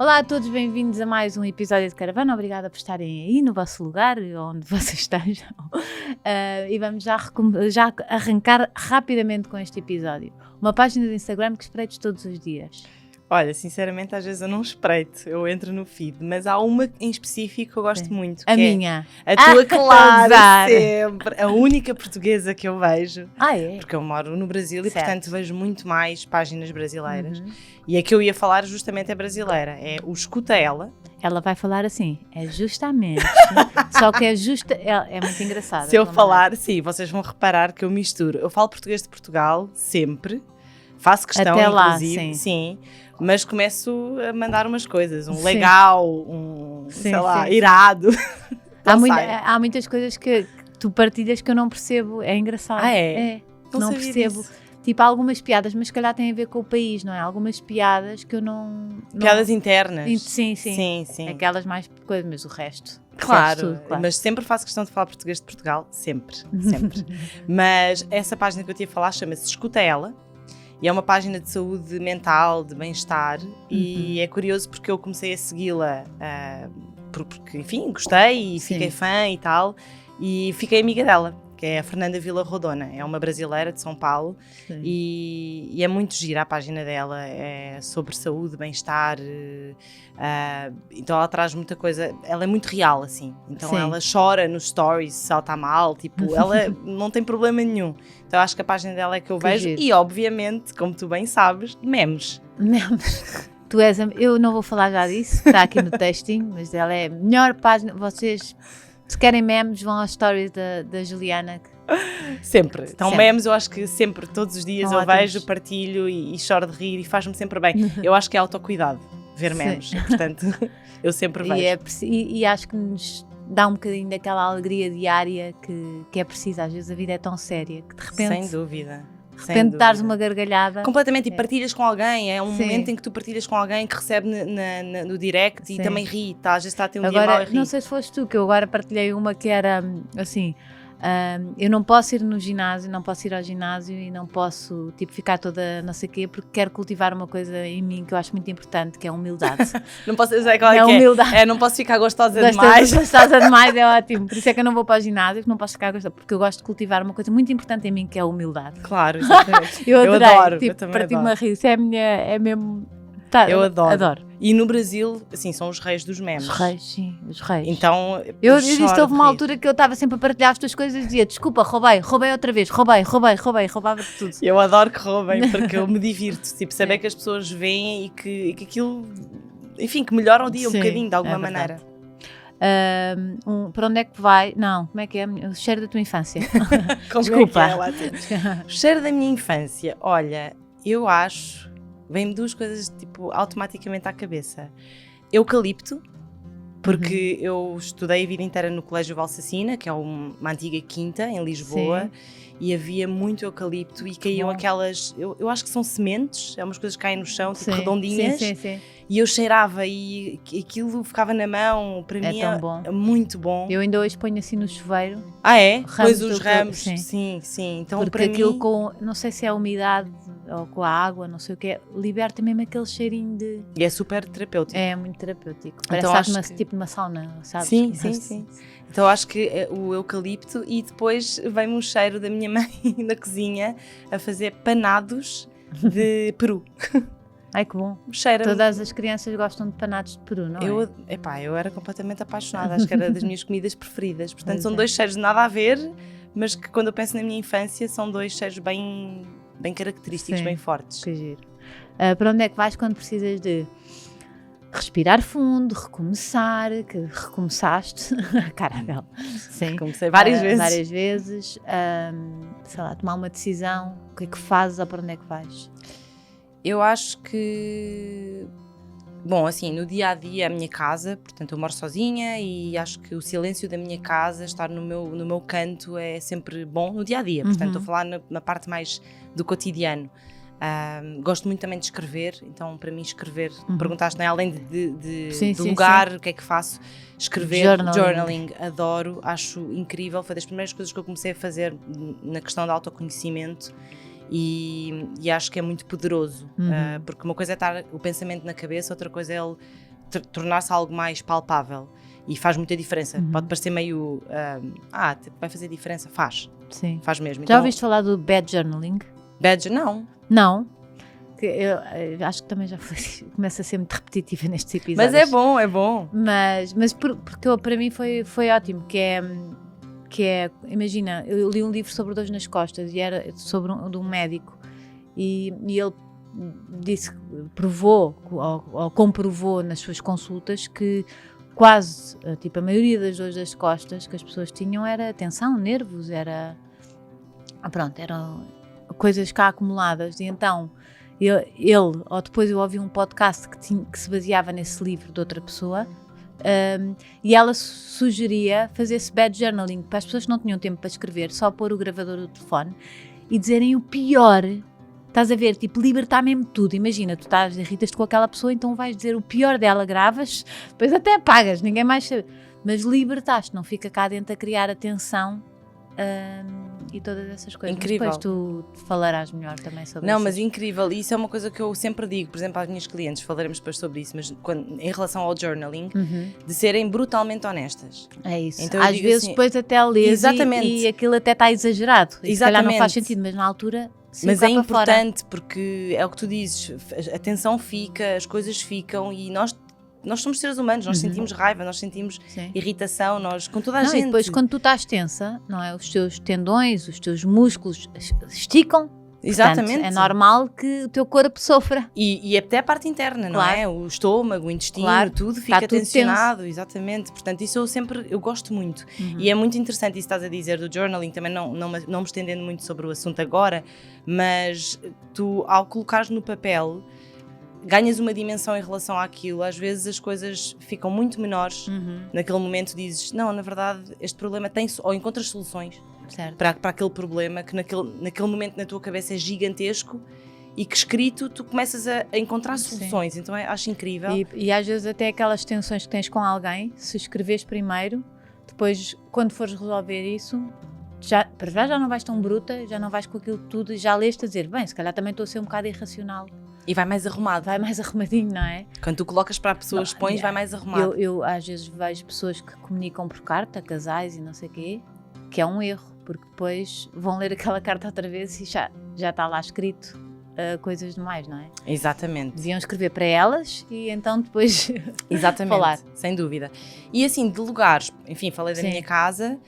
Olá a todos, bem-vindos a mais um episódio de Caravana. Obrigada por estarem aí no vosso lugar, onde vocês estejam. E vamos já arrancar rapidamente com este episódio. Uma página de Instagram que espreito todos os dias. Olha, sinceramente, às vezes eu não espreito, eu entro no feed, mas há uma em específico que eu gosto muito. A minha. A tua, claro, sempre. A única portuguesa que eu vejo. É? Porque eu moro no Brasil Certo. e, portanto, vejo muito mais páginas brasileiras. E a que eu ia falar justamente é brasileira. É o Escuta Ela. Ela vai falar assim, é justamente. Só que é justa. É muito engraçado. Se eu falar, sim, vocês vão reparar que eu misturo. Eu falo português de Portugal sempre. Faço questão, até lá, inclusive. Sim. Mas começo a mandar umas coisas, Sim. legal, sei lá, irado. Há muitas coisas que tu partilhas que eu não percebo, é engraçado. É? Não percebo. Disso. Tipo, algumas piadas, mas se calhar têm a ver com o país, não é? Algumas piadas que eu não... Piadas internas. Sim. Aquelas mais coisas, mas o resto... Claro, tudo, claro, mas sempre faço questão de falar português de Portugal, sempre. Mas essa página que eu te ia falar chama-se Escuta Ela. E é uma página de saúde mental, de bem-estar, e é curioso porque eu comecei a segui-la porque, enfim, gostei e fiquei fã e tal, e fiquei amiga dela, que é a Fernanda Vila Rodona, é uma brasileira de São Paulo, e é muito gira a página dela, é sobre saúde, bem-estar, então ela traz muita coisa, ela é muito real, assim, então ela chora nos stories se ela está mal, tipo, ela não tem problema nenhum. Então acho que a página dela é que eu vejo giro. E obviamente, como tu bem sabes, memes. Tu és eu não vou falar já disso, está aqui no textinho, mas ela é a melhor página. Vocês, se querem memes, vão às stories da Juliana. Sempre. Então memes eu acho que sempre, todos os dias eu vejo, partilho e choro de rir e faz-me sempre bem. Eu acho que é autocuidado ver memes, portanto eu sempre vejo. E acho que nos dá um bocadinho daquela alegria diária que é preciso. Às vezes a vida é tão séria que de repente... Sem dúvida. De repente dares uma gargalhada. Completamente, e partilhas com alguém. É um momento em que tu partilhas com alguém que recebe no direct e também ri. Às vezes está a ter um dia mau e ri. Não sei se foste tu, que eu agora partilhei uma que era assim... eu não posso ir no ginásio, não posso ir ao ginásio e não posso ficar toda não sei o quê, porque quero cultivar uma coisa em mim que eu acho muito importante, que é a humildade. Não posso dizer qual é humildade. Não posso ficar gostosa demais. Gostosa demais é ótimo, por isso é que eu não vou para o ginásio, não posso ficar gostosa, porque eu gosto de cultivar uma coisa muito importante em mim, que é a humildade. Claro, exatamente. eu adorei, adoro, eu também parti-me a rir, isso é mesmo... eu adoro. E no Brasil, assim, são os reis dos memes. Os reis, sim, os reis. Então, eu disse, houve uma altura que eu estava sempre a partilhar as tuas coisas e dizia, desculpa, roubei outra vez, roubava de tudo. Eu adoro que roubem, porque eu me divirto, saber que as pessoas veem e que aquilo, enfim, que melhora o dia um bocadinho, de alguma maneira. Para onde é que vai? Não, como é que é? O cheiro da tua infância. Desculpa. O cheiro da minha infância, olha, eu acho... Vem-me duas coisas, automaticamente à cabeça. Eucalipto, porque eu estudei a vida inteira no Colégio Valsacina, que é uma antiga quinta em Lisboa, e havia muito eucalipto e caíam aquelas... Eu acho que são sementes, umas coisas que caem no chão, redondinhas. Sim. E eu cheirava e aquilo ficava na mão, para mim é muito bom. Eu ainda hoje ponho assim no chuveiro. Pois os ramos, sim. Então, porque para aquilo mim... não sei se é a umidade ou com a água, não sei o que é, liberta mesmo aquele cheirinho de... E é super terapêutico. É muito terapêutico. Parece tipo uma sauna, sabes? Sim. Então acho que o eucalipto, e depois vem-me um cheiro da minha mãe na cozinha a fazer panados de peru. Ai, que bom. Cheira. Todas as crianças gostam de panados de peru, não é? Eu era completamente apaixonada, acho que era das minhas comidas preferidas. Portanto, são dois cheiros nada a ver, mas que quando eu penso na minha infância são dois cheiros bem característicos, bem fortes. Que giro. Para onde é que vais quando precisas de respirar fundo, recomeçar, que recomeçaste, caramba, sim. Comecei várias vezes, sei lá, tomar uma decisão, o que é que fazes ou para onde é que vais? Eu acho que, bom, assim, no dia-a-dia a minha casa, portanto eu moro sozinha e acho que o silêncio da minha casa, estar no meu canto é sempre bom no dia-a-dia, portanto estou a falar na parte mais do cotidiano. Gosto muito também de escrever, então para mim escrever, perguntaste, não é? Além de lugar, o que é que faço? Escrever, journaling, adoro, acho incrível, foi das primeiras coisas que eu comecei a fazer na questão do autoconhecimento. E acho que é muito poderoso, porque uma coisa é estar o pensamento na cabeça, outra coisa é ele tornar-se algo mais palpável. E faz muita diferença. Pode parecer meio... vai fazer diferença. Faz. Sim. Faz mesmo. Já Então, ouviste falar do bad journaling? badge, não. Não. Eu acho que também já foi, começa a ser muito repetitiva nestes episódios. Mas é bom. Mas porque para mim foi ótimo, que é, imagina, eu li um livro sobre dores nas costas e era sobre de um médico e ele disse, provou ou comprovou nas suas consultas que quase, tipo, a maioria das dores das costas que as pessoas tinham era tensão, nervos, eram coisas cá acumuladas. E então ou depois eu ouvi um podcast que se baseava nesse livro de outra pessoa, e ela sugeria fazer esse bad journaling para as pessoas que não tinham tempo para escrever, só pôr o gravador do telefone e dizerem o pior. Estás a ver, tipo, libertar mesmo tudo. Imagina, tu irritas-te com aquela pessoa, então vais dizer o pior dela, gravas, depois até apagas, ninguém mais sabe. Mas libertaste, não fica cá dentro a criar atenção e todas essas coisas. Incrível. Mas depois tu falarás melhor também sobre isso. Não, mas incrível. E isso é uma coisa que eu sempre digo, por exemplo, às minhas clientes, falaremos depois sobre isso, mas em relação ao journaling, de serem brutalmente honestas. É isso. Então, eu às digo vezes assim, depois até lês e aquilo até está exagerado. E se calhar não faz sentido, mas na altura... Mas é importante porque é o que tu dizes, a tensão fica, as coisas ficam e nós somos seres humanos, nós sentimos raiva, nós sentimos irritação, nós, com toda a gente. E depois quando tu estás tensa, não é? Os teus tendões, os teus músculos esticam. Exatamente. Portanto, é normal que o teu corpo sofra. E até a parte interna, não é? O estômago, o intestino, tudo fica tensionado. Exatamente. Portanto, isso eu gosto muito. E é muito interessante isso que estás a dizer do journaling, também não me estendendo muito sobre o assunto agora, mas tu, ao colocares no papel, ganhas uma dimensão em relação àquilo. Às vezes as coisas ficam muito menores. Naquele momento dizes, não, na verdade, este problema tem... Ou encontras soluções. Para aquele problema que naquele momento na tua cabeça é gigantesco e que escrito tu começas a encontrar soluções. Então acho incrível. E às vezes até aquelas tensões que tens com alguém, se escreves primeiro, depois quando fores resolver isso, para já não vais tão bruta, já não vais com aquilo tudo, já leste a dizer, bem, se calhar também estou a ser um bocado irracional. E vai mais arrumado. Vai mais arrumadinho, não é? Quando tu colocas para a pessoa, expões, vai mais arrumado. Eu às vezes vejo pessoas que comunicam por carta, casais e não sei o quê, que é um erro, porque depois vão ler aquela carta outra vez e já está lá escrito coisas demais, não é? Exatamente. Deviam escrever para elas e então depois Exatamente, falar. Sem dúvida. E assim, de lugares, enfim, falei da minha casa,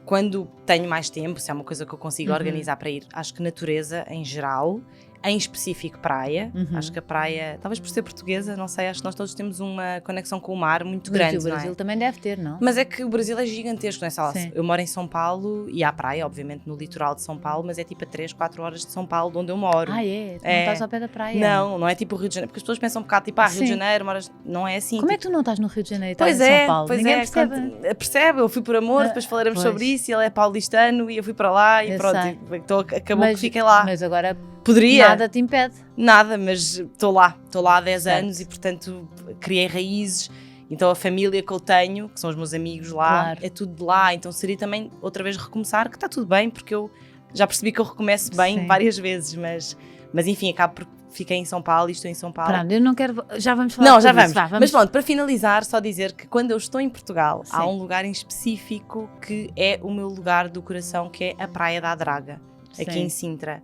quando tenho mais tempo, se é uma coisa que eu consigo organizar para ir, acho que natureza em geral, em específico praia, acho que a praia, talvez por ser portuguesa, não sei, acho que nós todos temos uma conexão com o mar muito grande, o Brasil também deve ter, não? Mas é que o Brasil é gigantesco, não é? Só, eu moro em São Paulo e há praia, obviamente, no litoral de São Paulo, mas é tipo a 3-4 horas de São Paulo, de onde eu moro. Tu não estás ao pé da praia? Não é tipo o Rio de Janeiro, porque as pessoas pensam um bocado, tipo, Rio de Janeiro, não é assim. Como é que tu não estás no Rio de Janeiro e estás em São Paulo? Ninguém percebe. Percebe, eu fui por amor, depois falaremos sobre isso, e ele é paulistano e eu fui para lá e pronto, então acabou que fiquei lá. Mas agora poderia. Nada te impede. Nada, mas estou lá há 10 anos e portanto criei raízes. Então a família que eu tenho, que são os meus amigos lá, é tudo de lá. Então seria também outra vez recomeçar, que está tudo bem, porque eu já percebi que eu recomeço bem várias vezes, mas enfim, acabo por fiquei em São Paulo e estou em São Paulo. Pronto, eu não quero, já vamos falar Não, já vamos. Isso, vamos. Mas pronto, para finalizar, só dizer que quando eu estou em Portugal, há um lugar em específico que é o meu lugar do coração, que é a Praia da Adraga, aqui em Sintra.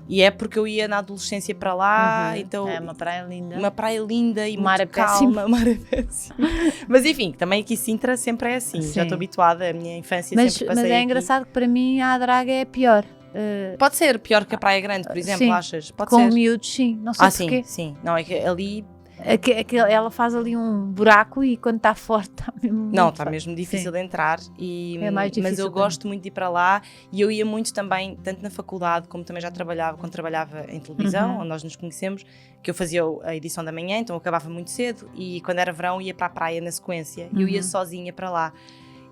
E é porque eu ia na adolescência para lá, então... É uma praia linda. Uma praia linda e mar muito calma. O mar é péssimo. Mas enfim, também aqui Sintra sempre é assim. Já estou habituada, a minha infância sempre passei Mas é engraçado que para mim a Adraga é pior. Pode ser pior que a Praia Grande, por exemplo, achas? Pode ser. Com miúdos, sim. Não sei porquê. Sim. Não, é que ali... Ela faz ali um buraco e quando está forte está mesmo... Não, está mesmo difícil de entrar. É mais difícil. Mas eu gosto muito de ir para lá e eu ia muito também, tanto na faculdade como também já trabalhava, quando trabalhava em televisão, onde nós nos conhecemos, que eu fazia a edição da manhã, então eu acabava muito cedo e quando era verão ia para a praia na sequência e eu ia sozinha para lá.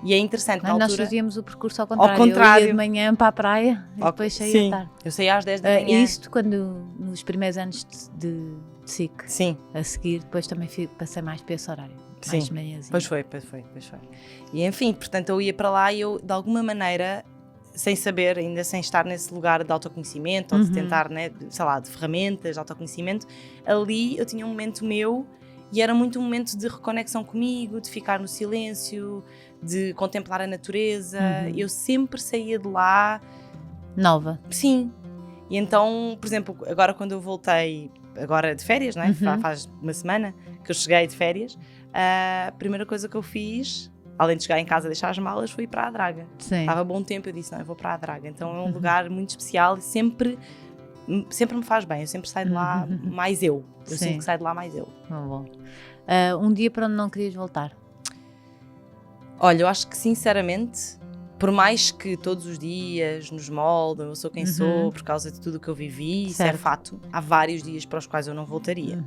E é interessante, na altura... Nós fazíamos o percurso ao contrário. Eu ia de manhã para a praia e depois saía à tarde. Eu saía às 10 da manhã. Isto quando, nos primeiros anos de SIC. Sim. A seguir, depois também passei mais para esse horário. Mais de manhãzinha. Pois foi. E enfim, portanto eu ia para lá e eu, de alguma maneira, sem saber, ainda sem estar nesse lugar de autoconhecimento ou de tentar, né, sei lá, de ferramentas, de autoconhecimento, ali eu tinha um momento meu e era muito um momento de reconexão comigo, de ficar no silêncio, de contemplar a natureza. Eu sempre saía de lá nova. Sim. E então, por exemplo, agora quando eu voltei agora de férias, não é? Faz uma semana que eu cheguei de férias, a primeira coisa que eu fiz, além de chegar em casa e deixar as malas, foi ir para a Draga. Sim. Estava bom tempo, eu disse, não, eu vou para a Draga. Então é um lugar muito especial e sempre me faz bem. Eu sempre saio de lá mais eu. Eu sinto que saio de lá mais eu. Bom. Um dia para onde não querias voltar? Olha, eu acho que sinceramente, por mais que todos os dias nos moldam, eu sou quem sou por causa de tudo o que eu vivi, isso é fato, há vários dias para os quais eu não voltaria.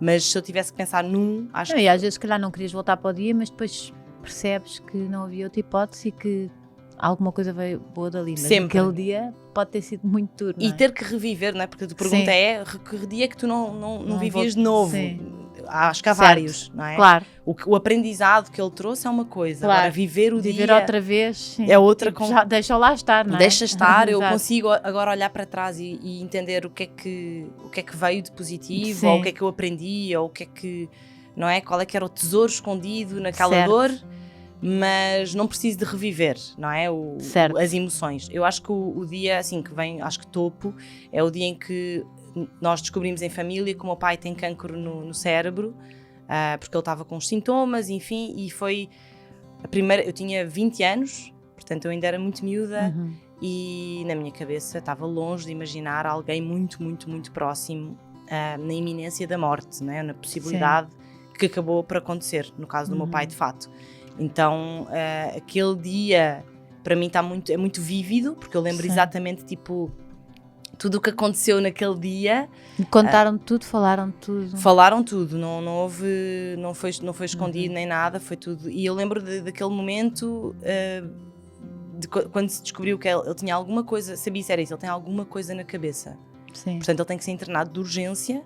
Mas se eu tivesse que pensar num, acho que... E às vezes, se calhar, não querias voltar para o dia, mas depois percebes que não havia outra hipótese e que alguma coisa veio boa dali. Mas sempre. Aquele dia pode ter sido muito duro, não é? E ter que reviver, não é? Porque a tua pergunta é que dia é que tu não vivias de novo? Sim. Acho que há vários, não é? Claro. O aprendizado que ele trouxe é uma coisa, claro. Agora viver dia outra vez, sim. É outra. Tipo, deixa lá estar, não é? Deixa estar, eu consigo agora olhar para trás e entender o que é que veio de positivo, sim. ou o que é que eu aprendi, ou o que é que, não é? Qual é que era o tesouro escondido naquela dor, mas não preciso de reviver, não é? As emoções. Eu acho que o dia, assim, que vem, acho que topo, é o dia em que nós descobrimos em família que o meu pai tem cancro no cérebro, porque ele estava com os sintomas, enfim, e foi a primeira. Eu tinha 20 anos, portanto eu ainda era muito miúda, e na minha cabeça estava longe de imaginar alguém muito, muito, muito próximo na iminência da morte, né? Na possibilidade que acabou por acontecer, no caso do meu pai, de fato. Então aquele dia para mim é muito vívido, porque eu lembro exatamente tipo tudo o que aconteceu naquele dia. Contaram tudo, falaram tudo. Falaram tudo, não foi escondido nem nada, foi tudo. E eu lembro daquele momento, quando se descobriu que ele tinha alguma coisa, sabia se era isso, ele tem alguma coisa na cabeça. Sim. Portanto, ele tem que ser internado de urgência,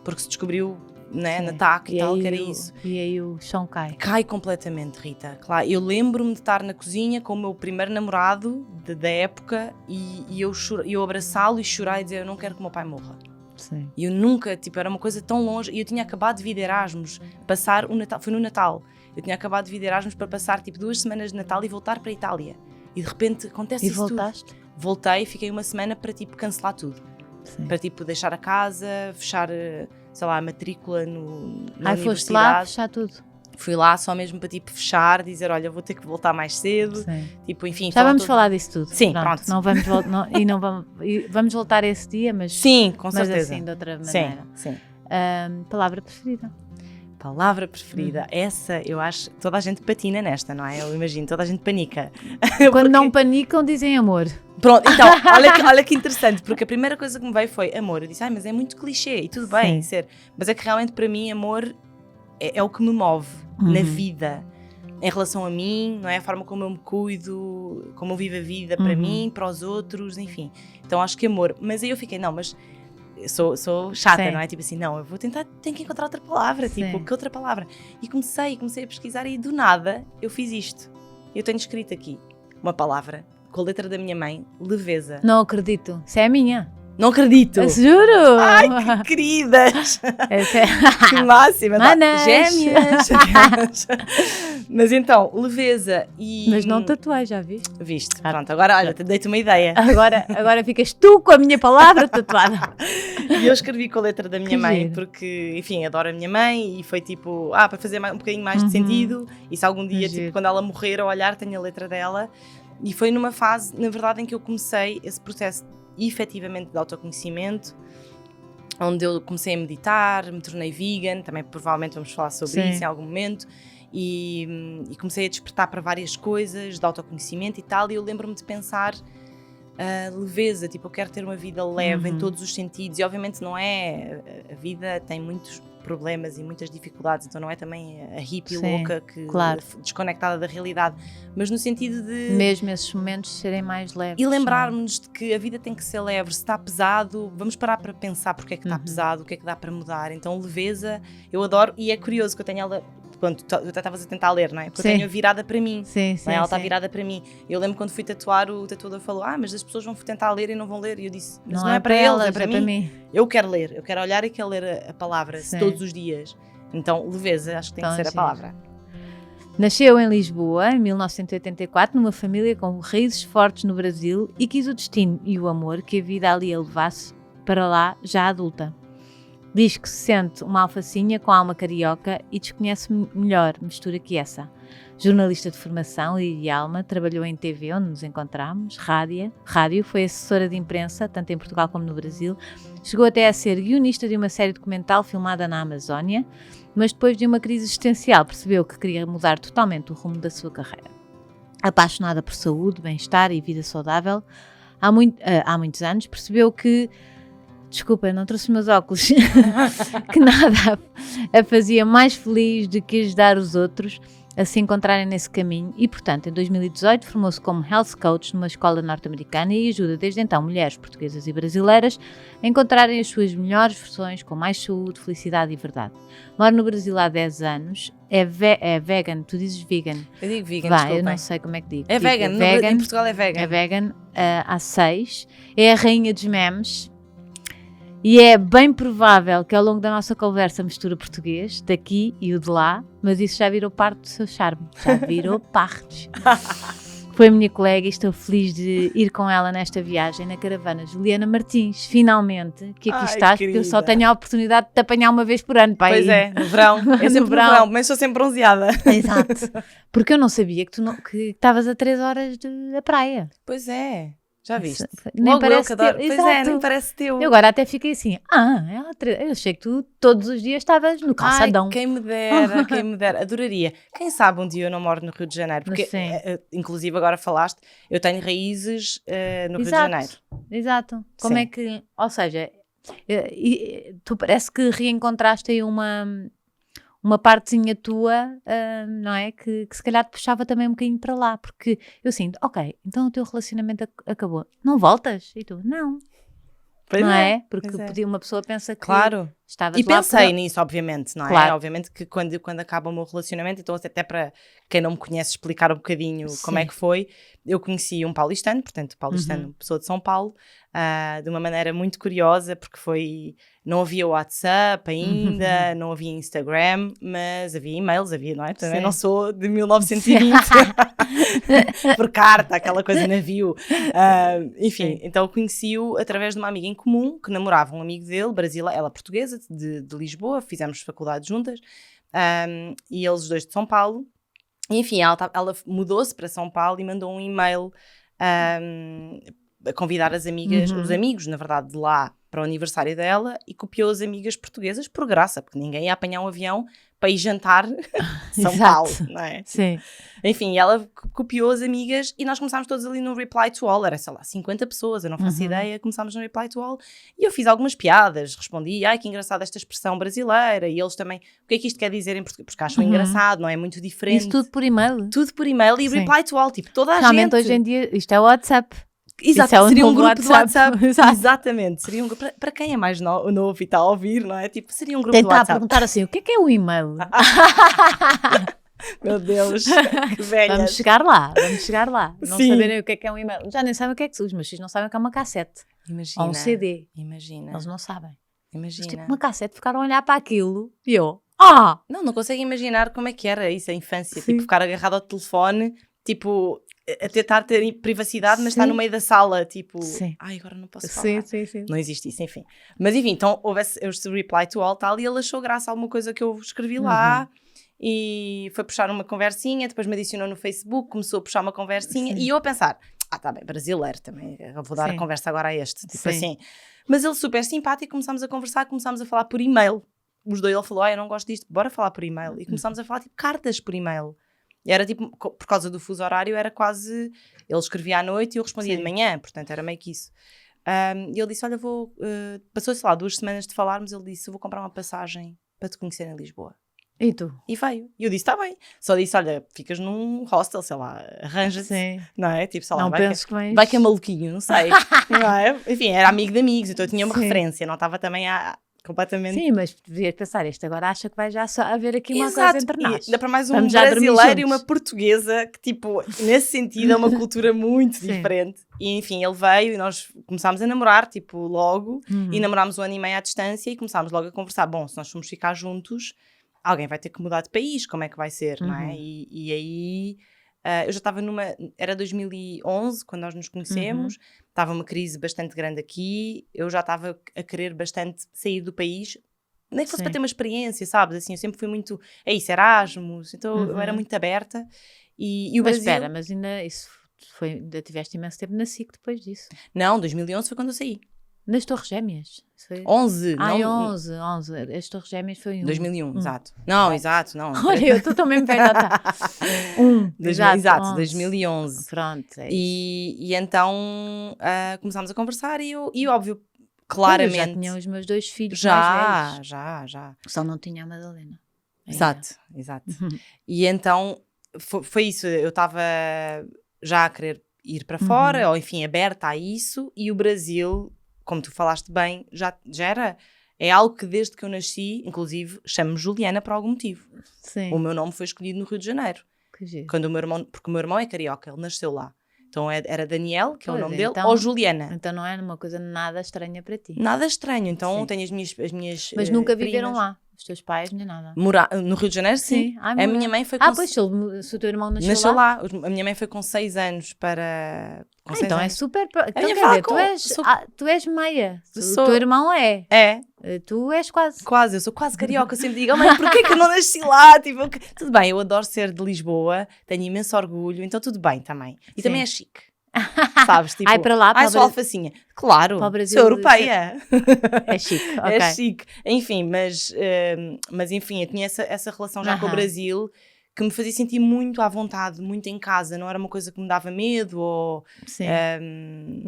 porque se descobriu, né, no ataque e tal, que era isso. E aí o chão cai. Cai completamente, Rita. Claro, eu lembro-me de estar na cozinha com o meu primeiro namorado da época e eu abraçá-lo e chorar e dizer, eu não quero que o meu pai morra. Sim. E eu nunca, era uma coisa tão longe, e eu tinha acabado de vir de Erasmus, passar o Natal, foi no Natal, eu tinha acabado de vir de Erasmus para passar 2 semanas de Natal e voltar para a Itália. E de repente acontece isso tudo. E voltaste? Voltei e fiquei uma semana para cancelar tudo. Sim. Para deixar a casa, fechar, sei lá, a matrícula na universidade. Foste lá fechar tudo? Fui lá só mesmo para fechar, dizer, olha, vou ter que voltar mais cedo. Sim. Enfim. Já vamos falar disso tudo. Sim, pronto. Não vamos vamos voltar a esse dia, mas sim, com certeza. Mas assim, de outra maneira. Sim. Palavra preferida? Palavra preferida, essa eu acho, toda a gente patina nesta, não é? Eu imagino, toda a gente panica. Quando não panicam dizem amor. Pronto, então, olha que interessante, porque a primeira coisa que me veio foi amor. Eu disse, mas é muito clichê e tudo bem ser, mas é que realmente para mim amor é o que me move na vida, em relação a mim, não é? A forma como eu me cuido, como eu vivo a vida para mim, para os outros, enfim. Então acho que amor, mas aí eu fiquei, não, mas eu sou chata, não é? Tipo assim, não, eu vou tenho que encontrar outra palavra, tipo, que outra palavra? E comecei a pesquisar e do nada eu fiz isto. Eu tenho escrito aqui uma palavra com a letra da minha mãe, leveza. Não acredito, isso é a minha. Não acredito! Juro! Ai, que queridas! Que máxima! Gêmeas! Mas então, leveza e... Mas não tatuei, já viste? Viste, pronto, agora olha, dei-te uma ideia. Agora ficas tu com a minha palavra tatuada. E eu escrevi com a letra da minha mãe, porque, enfim, adoro a minha mãe e foi tipo, para fazer um bocadinho mais de sentido, e se algum dia, tipo, quando ela morrer, ao olhar, tenho a letra dela. E foi numa fase, na verdade, em que eu comecei esse processo efetivamente de autoconhecimento, onde eu comecei a meditar, me tornei vegan, também provavelmente vamos falar sobre isso em algum momento, e comecei a despertar para várias coisas de autoconhecimento e tal, e eu lembro-me de pensar leveza, tipo, eu quero ter uma vida leve em todos os sentidos, e obviamente não é, a vida tem muitos problemas e muitas dificuldades, então não é também a hippie louca que desconectada da realidade, mas no sentido de mesmo esses momentos serem mais leves e lembrarmos de que a vida tem que ser leve. Se está pesado, vamos parar para pensar porque é que está pesado, o que é que dá para mudar. Então leveza, eu adoro, e é curioso que eu tenho ela, quando tu até estavas a tentar ler, não é? Porque eu tenho virada para mim, ela está virada para mim. Eu lembro quando fui tatuar, o tatuador falou, mas as pessoas vão tentar ler e não vão ler, e eu disse, mas não é para eles, é para mim. Eu quero ler, eu quero olhar e quero ler a palavra todos os dias. Então, leveza, acho que tem que ser a palavra. Nasceu em Lisboa, em 1984, numa família com raízes fortes no Brasil e quis o destino e o amor que a vida ali a levasse para lá, já adulta. Diz que se sente uma alfacinha com alma carioca e desconhece melhor mistura que essa. Jornalista de formação e de alma, trabalhou em TV, onde nos encontramos, rádio, foi assessora de imprensa, tanto em Portugal como no Brasil. Chegou até a ser guionista de uma série documental filmada na Amazónia, mas depois de uma crise existencial percebeu que queria mudar totalmente o rumo da sua carreira. Apaixonada por saúde, bem-estar e vida saudável, há muitos anos percebeu que, desculpa, não trouxe os meus óculos, que nada a fazia mais feliz do que ajudar os outros a se encontrarem nesse caminho e, portanto, em 2018 formou-se como Health Coach numa escola norte-americana e ajuda desde então mulheres portuguesas e brasileiras a encontrarem as suas melhores versões com mais saúde, felicidade e verdade. Mora no Brasil há 10 anos, é vegan, tu dizes vegan? Eu digo vegan, desculpa. Eu não sei como é que digo. É vegan, em Portugal é vegan. É vegan, há 6, é a rainha dos memes. E é bem provável que ao longo da nossa conversa misture o português, daqui e o de lá, mas isso já virou parte do seu charme, já virou parte. Foi a minha colega e estou feliz de ir com ela nesta viagem na caravana. Juliana Martins, finalmente, que aqui estás, querida. porque eu só tenho a oportunidade de te apanhar uma vez por ano, pai. Pois é, no verão, é sempre no verão, mas sou sempre bronzeada. Exato, porque eu não sabia que que estavas a 3 horas da praia. Pois é. Já viste? Nem Logo parece eu que adoro. teu. Pois Exato. é, nem parece teu. Eu agora até fiquei assim, eu achei que tu todos os dias estavas no calçadão. Ai, quem me dera, adoraria. Quem sabe um dia eu não moro no Rio de Janeiro, porque inclusive agora falaste, eu tenho raízes no Rio de Janeiro. Exato, como é que, ou seja, tu parece que reencontraste aí uma partezinha tua, não é? Que se calhar te puxava também um bocadinho para lá, porque eu sinto, ok, então o teu relacionamento acabou, não voltas? E tu, não. Pois não é? Porque uma pessoa pensa que estavas lá. E pensei nisso, obviamente, não é? Claro. Obviamente que quando acaba o meu relacionamento, então até para quem não me conhece explicar um bocadinho como é que foi, eu conheci um paulistano, portanto, paulistano, pessoa de São Paulo, de uma maneira muito curiosa, porque não havia WhatsApp ainda, não havia Instagram, mas havia e-mails, não é? Também não sou de 1920, por carta, aquela coisa navio. Enfim, então eu conheci-o através de uma amiga em comum, que namorava um amigo dele, brasileira, ela portuguesa, de Lisboa, fizemos faculdade juntas, e eles os dois de São Paulo. E, enfim, ela mudou-se para São Paulo e mandou um e-mail a convidar as amigas, os amigos, na verdade, de lá para o aniversário dela, e copiou as amigas portuguesas por graça, porque ninguém ia apanhar um avião para ir jantar São Paulo, não é? Sim. Enfim, ela copiou as amigas e nós começámos todos ali no Reply to All, era, sei lá, 50 pessoas, eu não faço ideia, começámos no Reply to All e eu fiz algumas piadas, respondi, ai que engraçada esta expressão brasileira, e eles também, o que é que isto quer dizer em português? Porque acham engraçado, não é? Muito diferente. Isso tudo por e-mail? Tudo por e-mail e Reply to All, tipo, toda a Realmente gente. hoje em dia, isto é o WhatsApp. Exato, seria um grupo de WhatsApp. Exato. Exatamente, seria um grupo, para quem é mais novo e está a ouvir, não é? Tipo, seria um grupo Tentar de WhatsApp. perguntar assim, o que é o e-mail? Meu Deus, que velhas. Vamos chegar lá. Não Sim. saberem o que é um e-mail. Já nem sabem o que é que os meus filhos não sabem o que é uma cassete. Imagina. Ou um CD. Imagina. Eles não sabem. Imagina. Mas, tipo, uma cassete, ficaram a olhar para aquilo e eu, Não conseguem imaginar como é que era isso, a infância. Sim. Tipo, ficar agarrado ao telefone, tipo, a tentar ter privacidade, mas está no meio da sala, tipo, ai, agora não posso falar. Sim. Não existe isso, enfim. Mas enfim, então houve esse reply to all tal, e ele achou graça a alguma coisa que eu escrevi lá, e foi puxar uma conversinha, depois me adicionou no Facebook, começou a puxar uma conversinha, e eu a pensar, tá bem, brasileiro também, eu vou dar a conversa agora a este, tipo assim. Mas ele super simpático, começámos a conversar, começámos a falar por e-mail. Os dois, ele falou, eu não gosto disto, bora falar por e-mail. E começámos a falar, tipo, cartas por e-mail. E era tipo, por causa do fuso horário, era quase, ele escrevia à noite e eu respondia de manhã, portanto era meio que isso. E ele disse, olha, passou, sei lá, 2 semanas de falarmos, ele disse, eu vou comprar uma passagem para te conhecer em Lisboa. E tu? E veio. E eu disse, está bem. Só disse, olha, ficas num hostel, sei lá, arranja-te. Não é? Tipo, sei lá, não vai que é maluquinho, não sei. Não é? Enfim, era amigo de amigos, então eu tinha uma referência, não estava também completamente... Sim, mas devias pensar, este agora acha que vai já só haver aqui uma coisa entre nós. Ainda para mais um brasileiro e uma portuguesa, que tipo, nesse sentido é uma cultura muito diferente. E enfim, ele veio e nós começámos a namorar, tipo, logo, e namorámos 1 ano e meio à distância e começámos logo a conversar. Bom, se nós formos ficar juntos, alguém vai ter que mudar de país, como é que vai ser, não é? E aí eu já estava era 2011 quando nós nos conhecemos, estava uma crise bastante grande aqui, eu já estava a querer bastante sair do país, nem que fosse para ter uma experiência, sabes? Assim, eu sempre fui muito, é isso, Erasmus, então eu era muito aberta. E o Mas Brasil... espera, mas ainda tiveste imenso tempo na SIC depois disso. Não, 2011 foi quando eu saí. Nas Torres Gêmeas. 11, não... 11. As Torres Gêmeas foi em 2001, exato. Não, exato, não. Olha, eu estou também velha, tá. Exato, 2011. Pronto, é isso. E então começámos a conversar e óbvio, claramente... Eu já tinha os meus 2 filhos mais velhos. Já. Só não tinha a Madalena. Exato. E então foi isso, eu estava já a querer ir para fora, ou enfim, aberta a isso, e o Brasil, como tu falaste bem, já era... É algo que desde que eu nasci, inclusive, chamo-me Juliana por algum motivo. Sim. O meu nome foi escolhido no Rio de Janeiro. Que giro. Porque o meu irmão é carioca, ele nasceu lá. Então era Daniel, que é o nome dele, então, ou Juliana. Então não é uma coisa nada estranha para ti. Nada estranho. Então Sim. tenho as minhas Mas nunca viveram primas. lá? Os teus pais, nem nada? No Rio de Janeiro, sim. Ai, a minha mãe foi com... pois, se o teu irmão nasceu lá. A minha mãe foi com 6 anos para... então é super... Então, quer dizer, tu és meia. O teu irmão é. É. Tu és quase. Eu sou quase carioca. Eu sempre digo, mãe, porquê que eu não nasci lá? Tipo, tudo bem, eu adoro ser de Lisboa, tenho imenso orgulho, então tudo bem também. E também é chique. Sabes? Tipo, para lá, sou alfacinha. Claro, Brasil, sou europeia. É chique, ok. É chique. Enfim, mas enfim, eu tinha essa relação já com o Brasil que me fazia sentir muito à vontade, muito em casa. Não era uma coisa que me dava medo ou... Sim.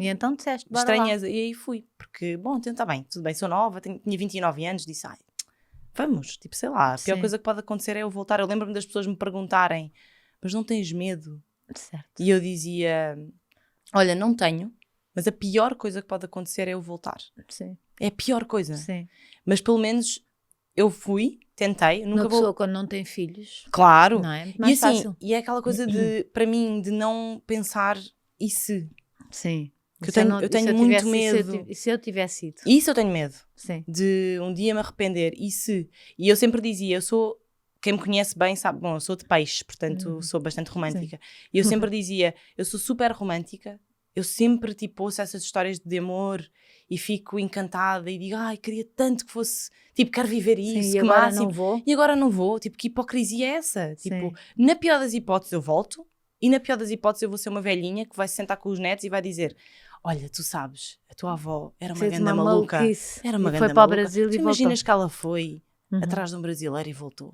E então disseste, bora estranheza. lá. E aí fui. Porque, bom, então está bem, tudo bem, sou nova, tinha 29 anos, disse, vamos, tipo, sei lá, a pior coisa que pode acontecer é eu voltar. Eu lembro-me das pessoas me perguntarem, mas não tens medo? Certo. E eu dizia... Olha, não tenho, mas a pior coisa que pode acontecer é eu voltar. Sim. É a pior coisa. Sim. Mas pelo menos eu fui, tentei, nunca vou... pessoa quando não tem filhos. Claro. Não é? Mais fácil. E é aquela coisa de, para mim, de não pensar e se. Sim. Que eu tenho muito medo. E se eu tivesse ido? Isso eu tenho medo. Sim. De um dia me arrepender. E se? E eu sempre dizia, eu sou... Quem me conhece bem sabe, bom, eu sou de peixes, portanto sou bastante romântica. Sim. E eu sempre dizia, eu sou super romântica, eu sempre tipo ouço essas histórias de amor e fico encantada e digo, queria tanto que fosse, tipo, quero viver isso. Sim, e agora não vou. E agora não vou, tipo, que hipocrisia é essa? Sim. Tipo, na pior das hipóteses eu volto e na pior das hipóteses eu vou ser uma velhinha que vai se sentar com os netos e vai dizer... Olha, tu sabes, a tua avó era uma grande maluca. Era uma grande foi para o Brasil tu e imaginas que ela foi... atrás de um brasileiro e voltou.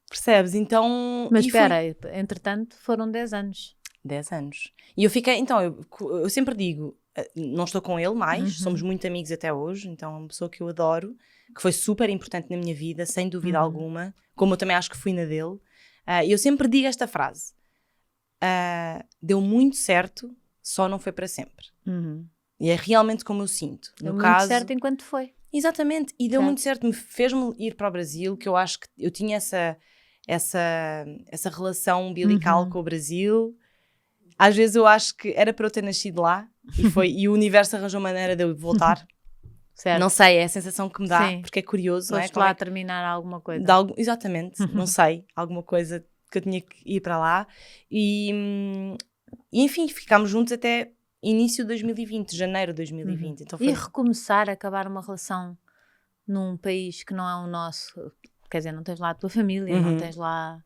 Percebes? Então... Mas espera, entretanto foram 10 anos. 10 anos. E eu fiquei... Então, eu sempre digo, não estou com ele mais, somos muito amigos até hoje, então é uma pessoa que eu adoro, que foi super importante na minha vida, sem dúvida alguma, como eu também acho que fui na dele. E eu sempre digo esta frase. Deu muito certo, só não foi para sempre. E é realmente como eu sinto. Deu muito certo enquanto foi. Exatamente, e deu muito certo, fez-me ir para o Brasil, que eu acho que eu tinha essa relação umbilical com o Brasil. Às vezes eu acho que era para eu ter nascido lá e o universo arranjou maneira de eu voltar. Certo. Não sei, é a sensação que me dá, Sim. porque é curioso, não é? Foste lá terminar alguma coisa. Exatamente, não sei, alguma coisa que eu tinha que ir para lá. E enfim, ficámos juntos até início de 2020, janeiro de 2020. Então foi... E recomeçar, acabar uma relação num país que não é o nosso, quer dizer, não tens lá a tua família, não tens lá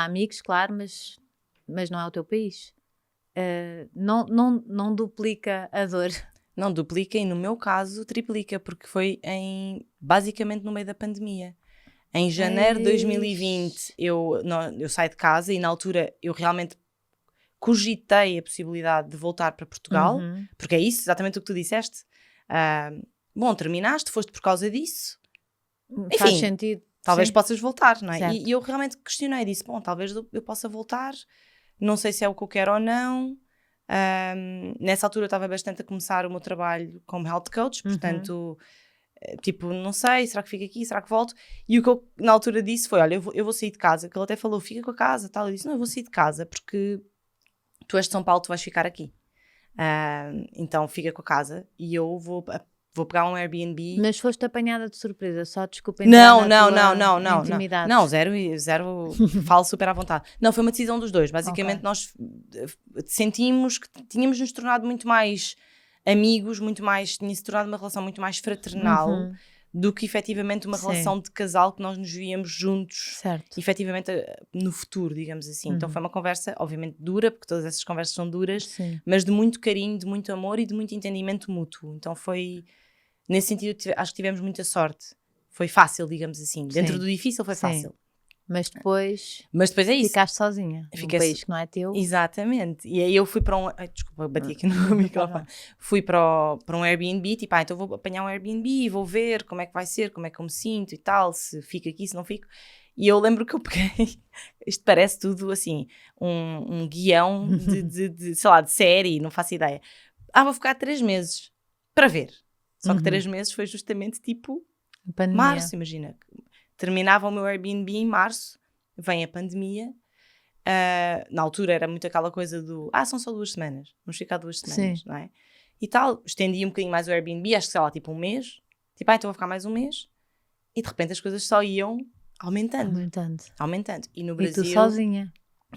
amigos, claro, mas não é o teu país. Não duplica a dor. Não duplica e no meu caso triplica, porque foi basicamente no meio da pandemia. Em janeiro de 2020 eu saí de casa e na altura eu realmente cogitei a possibilidade de voltar para Portugal, porque é isso, exatamente o que tu disseste. Bom, terminaste, foste por causa disso. Enfim, faz sentido. Talvez Sim. possas voltar, não é? Certo. E eu realmente questionei, disse, bom, talvez eu possa voltar, não sei se é o que eu quero ou não. Nessa altura eu estava bastante a começar o meu trabalho como health coach, portanto, tipo, não sei, será que fico aqui, será que volto? E o que eu na altura disse foi, olha, eu vou sair de casa, que ele até falou, fica com a casa, tal. Eu disse, não, eu vou sair de casa, porque tu és de São Paulo, tu vais ficar aqui. Então fica com a casa e eu vou vou pegar um Airbnb. Mas foste apanhada de surpresa, só desculpa Não, intimidade. não, zero, falo super à vontade. Não, foi uma decisão dos dois. Basicamente nós sentimos que tínhamos nos tornado muito mais amigos, tinha-se tornado uma relação muito mais fraternal do que efetivamente uma relação de casal que nós nos víamos juntos, efetivamente no futuro, digamos assim. Então foi uma conversa, obviamente dura, porque todas essas conversas são duras, mas de muito carinho, de muito amor e de muito entendimento mútuo. Então foi, nesse sentido, acho que tivemos muita sorte. Foi fácil, digamos assim. Dentro do difícil foi fácil. Mas depois é isso. Ficaste sozinha num país que não é teu. Exatamente. E aí eu fui para um... desculpa, bati aqui no microfone. Fui para um Airbnb, tipo, então vou apanhar um Airbnb e vou ver como é que vai ser, como é que eu me sinto e tal, se fico aqui, se não fico. E eu lembro que eu peguei... Isto parece tudo, assim, um guião de sei lá, de série, não faço ideia. Vou ficar 3 meses para ver. Só que 3 meses foi justamente, tipo, março, imagina. Terminava o meu Airbnb em março, vem a pandemia. Na altura era muito aquela coisa do são só 2 semanas, vamos ficar 2 semanas, não é? E tal, estendi um bocadinho mais o Airbnb, acho que sei lá, tipo 1 mês. Tipo, então vou ficar mais 1 mês. E de repente as coisas só iam aumentando. E no Brasil... E tu sozinha?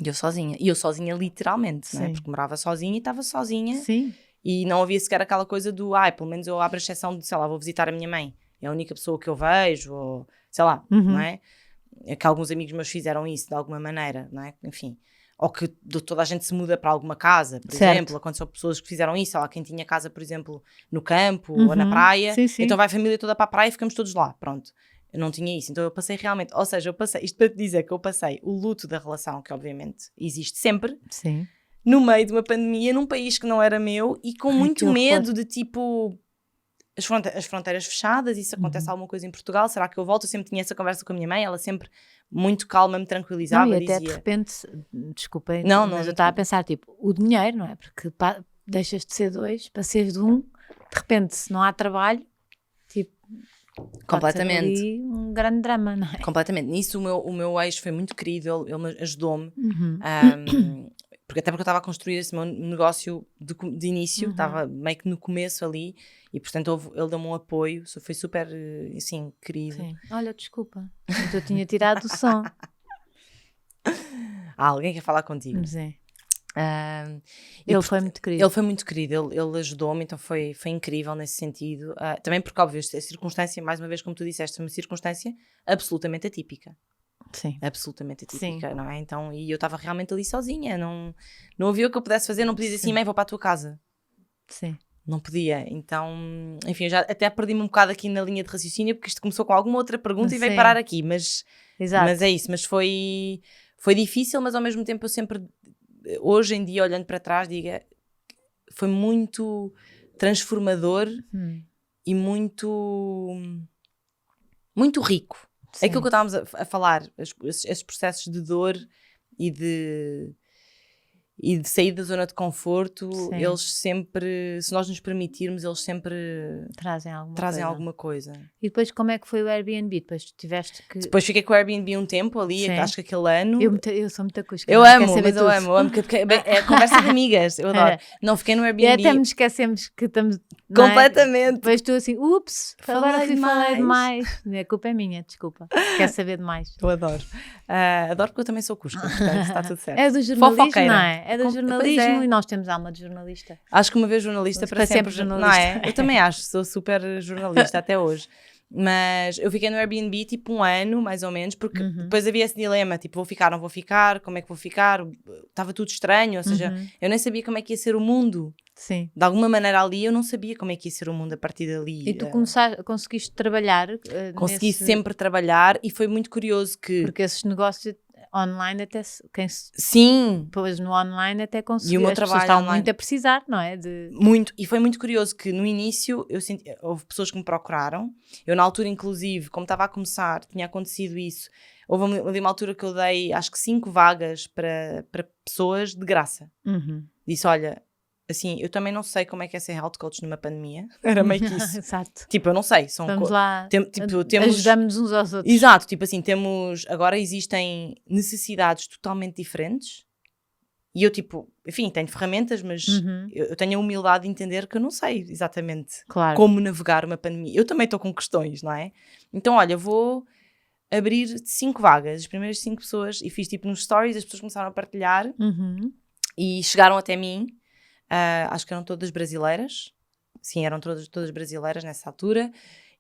Eu sozinha. E eu sozinha literalmente, não é? Porque morava sozinha e estava sozinha. Sim. E não havia sequer aquela coisa do, pelo menos eu abro a exceção de, sei lá, vou visitar a minha mãe. É a única pessoa que eu vejo, ou sei lá, não é? É que alguns amigos meus fizeram isso de alguma maneira, não é? Enfim. Ou que toda a gente se muda para alguma casa, por exemplo. Aconteceu pessoas que fizeram isso, sei lá, quem tinha casa, por exemplo, no campo ou na praia. Então vai a família toda para a praia e ficamos todos lá, pronto. Eu não tinha isso, então eu passei realmente, ou seja, isto para te dizer que eu passei o luto da relação, que obviamente existe sempre, no meio de uma pandemia, num país que não era meu e com muito medo de tipo... As fronteiras fechadas, e se acontece alguma coisa em Portugal, será que eu volto? Eu sempre tinha essa conversa com a minha mãe, ela sempre muito calma me tranquilizava. Não, e dizia... até de repente, desculpem, mas eu estava a pensar, tipo, o dinheiro, não é? Porque deixas de ser 2 para seres de 1, de repente, se não há trabalho, tipo, completamente. Pode ser ali um grande drama, não é? Completamente. Nisso o meu ex foi muito querido, ele ajudou-me. Porque eu estava a construir esse meu negócio de início, estava meio que no começo ali, e portanto ele deu-me um apoio, foi super, assim, querido. Sim. Olha, desculpa, eu tinha tirado o som. Alguém quer falar contigo? Sim. Ele foi muito querido. Ele foi muito querido, ele ajudou-me, então foi incrível nesse sentido. Também porque, óbvio, a circunstância, mais uma vez, como tu disseste, foi uma circunstância absolutamente atípica. Sim. Absolutamente atípica, não é? Então, e eu estava realmente ali sozinha, não havia o que eu pudesse fazer, não podia dizer assim, mãe, vou para a tua casa. Sim. Não podia, então, enfim, eu já até perdi-me um bocado aqui na linha de raciocínio, porque isto começou com alguma outra pergunta e veio parar aqui, mas é isso, mas foi difícil, mas ao mesmo tempo eu sempre, hoje em dia, olhando para trás, foi muito transformador e muito rico. Sim. Aquilo que estávamos a falar, esses processos de dor e de sair da zona de conforto, eles sempre, se nós nos permitirmos, eles sempre trazem alguma coisa. E depois como é que foi o Airbnb? Depois fiquei com o Airbnb um tempo ali, acho que aquele ano. Eu sou muito acústica. Eu amo, porque é conversa de amigas, eu adoro. Não, fiquei no Airbnb. E até me esquecemos que estamos... Completamente. Depois tu assim, ups, agora falei demais. A culpa é minha, desculpa. Quer saber demais. Eu adoro. Adoro porque eu também sou cusca, portanto está tudo certo. É do jornalismo, fofoqueira. Não é? É do jornalismo e nós temos alma de jornalista. Acho que uma vez jornalista para sempre jornalista. Não é? Eu também acho, sou super jornalista até hoje. Mas eu fiquei no Airbnb tipo 1 ano, mais ou menos, porque depois havia esse dilema, tipo, vou ficar, não vou ficar, como é que vou ficar? Estava tudo estranho, ou seja, eu nem sabia como é que ia ser o mundo. Sim. De alguma maneira ali eu não sabia como é que ia ser o mundo a partir dali. E tu conseguiste trabalhar? Consegui sempre trabalhar e foi muito curioso que... Porque esses negócios online até... Sim. Depois no online até consegui. E o meu as trabalho pessoas estavam online... muito a precisar, não é? Muito. E foi muito curioso que no início houve pessoas que me procuraram. Eu na altura, inclusive, como estava a começar, tinha acontecido isso. Houve uma altura que eu dei, acho que 5 vagas para pessoas de graça. Disse, olha... Assim, eu também não sei como é que é ser health coach numa pandemia. Era meio que isso. Exato. Tipo, eu não sei. Vamos lá, temos... ajudamos uns aos outros. Exato. Tipo assim, agora existem necessidades totalmente diferentes E eu, tipo, enfim, tenho ferramentas, mas eu tenho a humildade de entender que eu não sei exatamente como navegar uma pandemia. Eu também estou com questões, não é? Então, olha, vou abrir 5 vagas, as primeiras 5 pessoas, e fiz tipo nos stories, as pessoas começaram a partilhar e chegaram até mim. Acho que eram todas brasileiras. Sim, eram todas brasileiras nessa altura.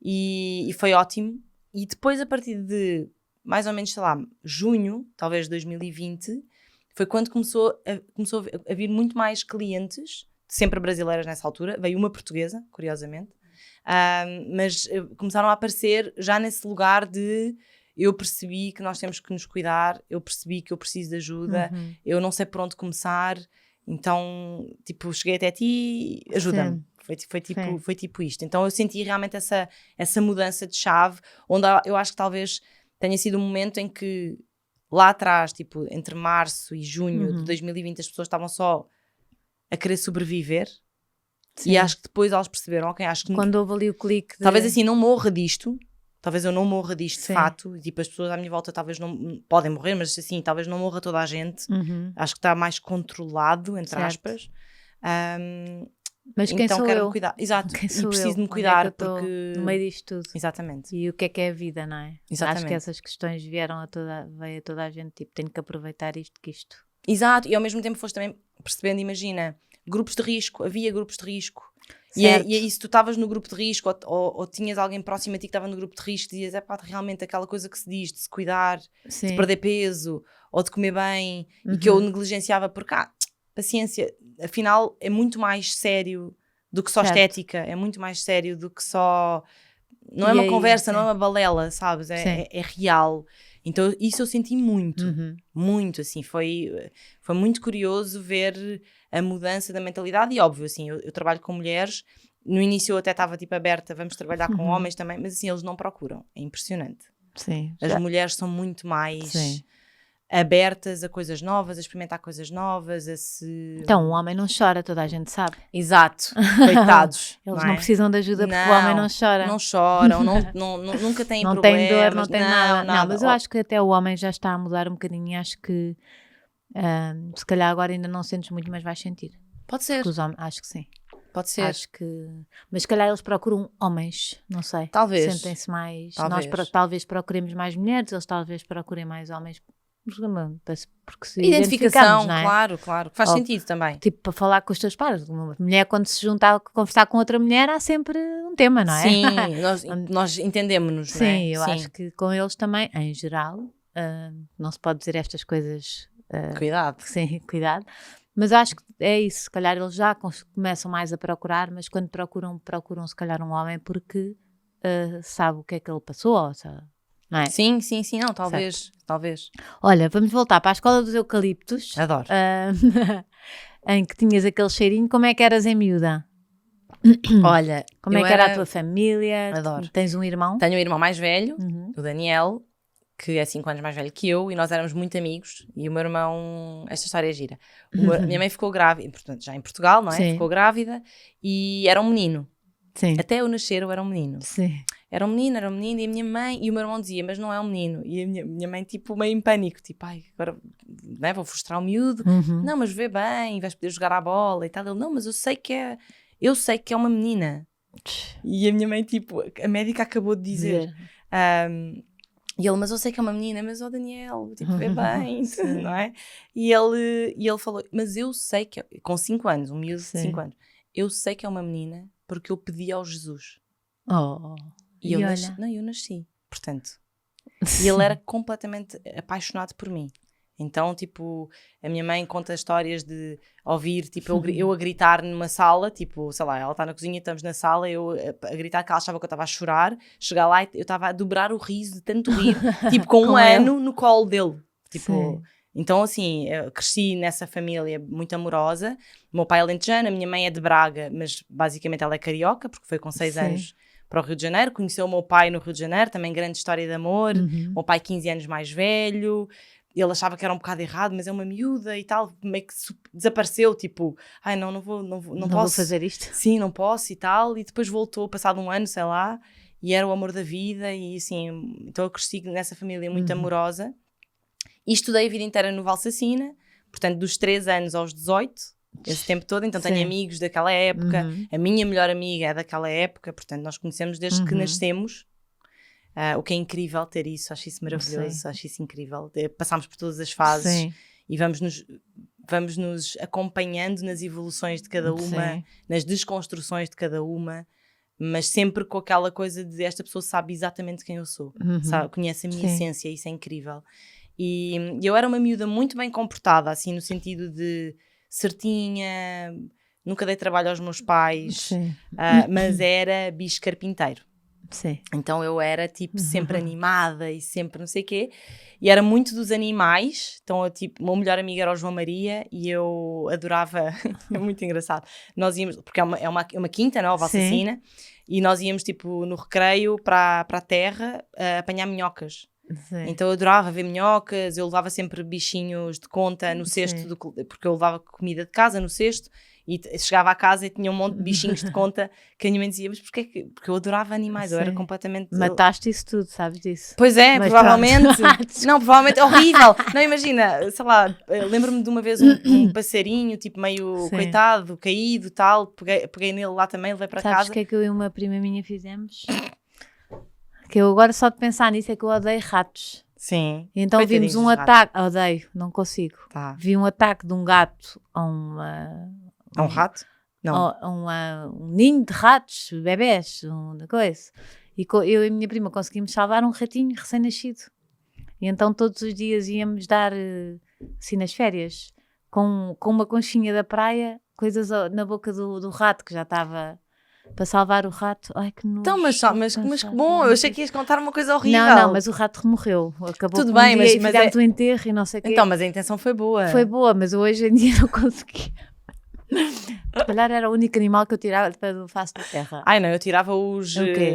E foi ótimo. E depois, a partir de mais ou menos, sei lá, junho, talvez 2020, foi quando começou a vir muito mais clientes, sempre brasileiras nessa altura. Veio uma portuguesa, curiosamente. Mas começaram a aparecer já nesse lugar de eu percebi que nós temos que nos cuidar, eu percebi que eu preciso de ajuda, eu não sei por onde começar, então, tipo, cheguei até ti, ajuda-me. Foi tipo isto. Então eu senti realmente essa mudança de chave, onde eu acho que talvez tenha sido um momento em que lá atrás, tipo, entre março e junho de 2020, as pessoas estavam só a querer sobreviver. Sim. E acho que depois elas perceberam, ok, acho que quando houve ali o clique talvez assim não morra disto, talvez eu não morra disto de fato, tipo, as pessoas à minha volta talvez não podem morrer, mas assim, talvez não morra toda a gente. Acho que está mais controlado, entre aspas. Mas quem então sou quero eu? me cuidar. Exato, Quem sou e preciso eu? de me cuidar, onde é que eu porque no meio disto tudo. Exatamente. E o que é a vida, não é? Exatamente. Acho que essas questões veio a toda a gente, tipo, tenho que aproveitar isto que isto. Exato, e ao mesmo tempo foste também percebendo, imagina, grupos de risco, havia grupos de risco. E aí se tu estavas no grupo de risco ou tinhas alguém próximo a ti que estava no grupo de risco, dizias, realmente aquela coisa que se diz de se cuidar, de perder peso ou de comer bem, e que eu negligenciava porque, paciência, afinal é muito mais sério do que só estética, é muito mais sério do que só... Não é uma conversa, não é uma balela, sabes? É real. Então isso eu senti muito, muito, assim, foi muito curioso ver a mudança da mentalidade e óbvio, assim, eu trabalho com mulheres, no início eu até estava tipo aberta, vamos trabalhar com homens também, mas assim, eles não procuram, é impressionante. Sim. As mulheres são muito mais abertas a coisas novas, a experimentar coisas novas, a se... Então, o homem não chora, toda a gente sabe. Exato, coitados. Eles não precisam de ajuda porque o homem não chora. Não choram, nunca têm não problemas. Tem dor, não tem nada. Não, mas eu acho que até o homem já está a mudar um bocadinho e acho que se calhar agora ainda não sentes muito, mas vais sentir. Pode ser. Os homens, acho que sim. Pode ser. Acho que... Mas se calhar eles procuram homens, não sei. Talvez. Sentem-se mais... Talvez. Nós talvez procuremos mais mulheres, eles talvez procurem mais homens. Porque se identificação, não é? Claro. Faz sentido também. Tipo, para falar com os teus pares. Uma mulher, quando se junta a conversar com outra mulher, há sempre um tema, não é? Sim, nós entendemos-nos, não é? Sim, eu acho que com eles também, em geral, não se pode dizer estas coisas... cuidado. Sim, cuidado. Mas acho que é isso, se calhar eles já começam mais a procurar, mas quando procuram se calhar um homem porque sabe o que é que ele passou, ou seja, não é? Sim, não, talvez. Olha, vamos voltar para a escola dos eucaliptos. Adoro. Em que tinhas aquele cheirinho, como é que eras em miúda? Olha, como é que era a tua família? Adoro. Tens um irmão? Tenho um irmão mais velho, o Daniel, que é 5 anos mais velho que eu, e nós éramos muito amigos, e o meu irmão, esta história é gira, minha mãe ficou grávida, portanto, já em Portugal, não é? Sim. Ficou grávida, e era um menino. Sim. Até eu nascer eu era um menino. Sim. Era um menino, e a minha mãe, e o meu irmão dizia, mas não é um menino, e a minha mãe, tipo, meio em pânico, tipo, agora, né, vou frustrar o miúdo, não, mas vê bem, vais poder jogar à bola e tal, ele, não, mas eu sei que é uma menina, e a minha mãe, tipo, a médica acabou de dizer, e ele, mas eu sei que é uma menina, mas Daniel, tipo, vê bem, não é? E ele falou, mas eu sei que, com 5 anos, um miúdo de 5 anos, eu sei que é uma menina porque eu pedi ao Jesus. E eu nasci, portanto. E ele era completamente apaixonado por mim. Então, tipo, a minha mãe conta histórias de ouvir, tipo, eu a gritar numa sala, tipo, sei lá, ela está na cozinha, estamos na sala, eu a gritar que ela achava que eu estava a chorar, chegar lá e eu estava a dobrar o riso de tanto rir, tipo, com um ano no colo dele. Tipo, então, assim, eu cresci nessa família muito amorosa. O meu pai é alentejano, a minha mãe é de Braga, mas basicamente ela é carioca, porque foi com 6 anos para o Rio de Janeiro. Conheceu o meu pai no Rio de Janeiro, também grande história de amor. O meu pai 15 anos mais velho. Ele achava que era um bocado errado, mas é uma miúda e tal, meio que desapareceu, tipo, não posso. Vou fazer isto. Sim, não posso e tal, e depois voltou, passado um ano, sei lá, e era o amor da vida, e assim, então eu cresci nessa família muito amorosa, e estudei a vida inteira no Valsacina, Portanto, dos 3 anos aos 18, esse tempo todo, então tenho amigos daquela época, a minha melhor amiga é daquela época, portanto nós conhecemos desde que nascemos, o que é incrível ter isso, acho isso maravilhoso, acho isso incrível. Passámos por todas as fases e vamos nos acompanhando nas evoluções de cada uma, nas desconstruções de cada uma, mas sempre com aquela coisa de esta pessoa sabe exatamente quem eu sou, sabe, conhece a minha essência, isso é incrível. E eu era uma miúda muito bem comportada, assim, no sentido de certinha, nunca dei trabalho aos meus pais, mas era bicho carpinteiro. Então eu era tipo sempre animada e sempre não sei o quê, e era muito dos animais. Então tipo, o meu melhor amigo era o João Maria e eu adorava, é muito engraçado, nós íamos, porque é uma quinta, não, a Valsacina, e nós íamos tipo no recreio para a terra apanhar minhocas. Então eu adorava ver minhocas, eu levava sempre bichinhos de conta no cesto, porque eu levava comida de casa no cesto, e chegava à casa e tinha um monte de bichinhos de conta que a minha mãe dizia, mas porquê? Porque eu adorava animais, eu era completamente... Mataste isso tudo, sabes disso? Pois é, mas provavelmente. Não, provavelmente é horrível. Não, imagina, sei lá, lembro-me de uma vez um passarinho, tipo meio coitado, caído e tal, peguei nele lá também, levei para casa. Sabes o que é que eu e uma prima minha fizemos? Que eu agora só de pensar nisso é que eu odeio ratos. Sim. Então vimos um ataque, odeio, não consigo. Vi um ataque de um gato a um rato? Não. Um ninho de ratos, bebés, uma coisa. E eu e a minha prima conseguimos salvar um ratinho recém-nascido. E então todos os dias íamos dar, assim nas férias, com uma conchinha da praia, coisas na boca do rato, que já estava... Para salvar o rato. Ai, que nojo. Então, mas que bom, eu achei que ias contar uma coisa horrível. Não, mas o rato morreu. Acabou. Tudo bem, mas fizemos o enterro e não sei o quê. Então, mas a intenção foi boa. Foi boa, mas hoje em dia não consegui. Se calhar era o único animal que eu tirava do face da terra. Ai, não, eu tirava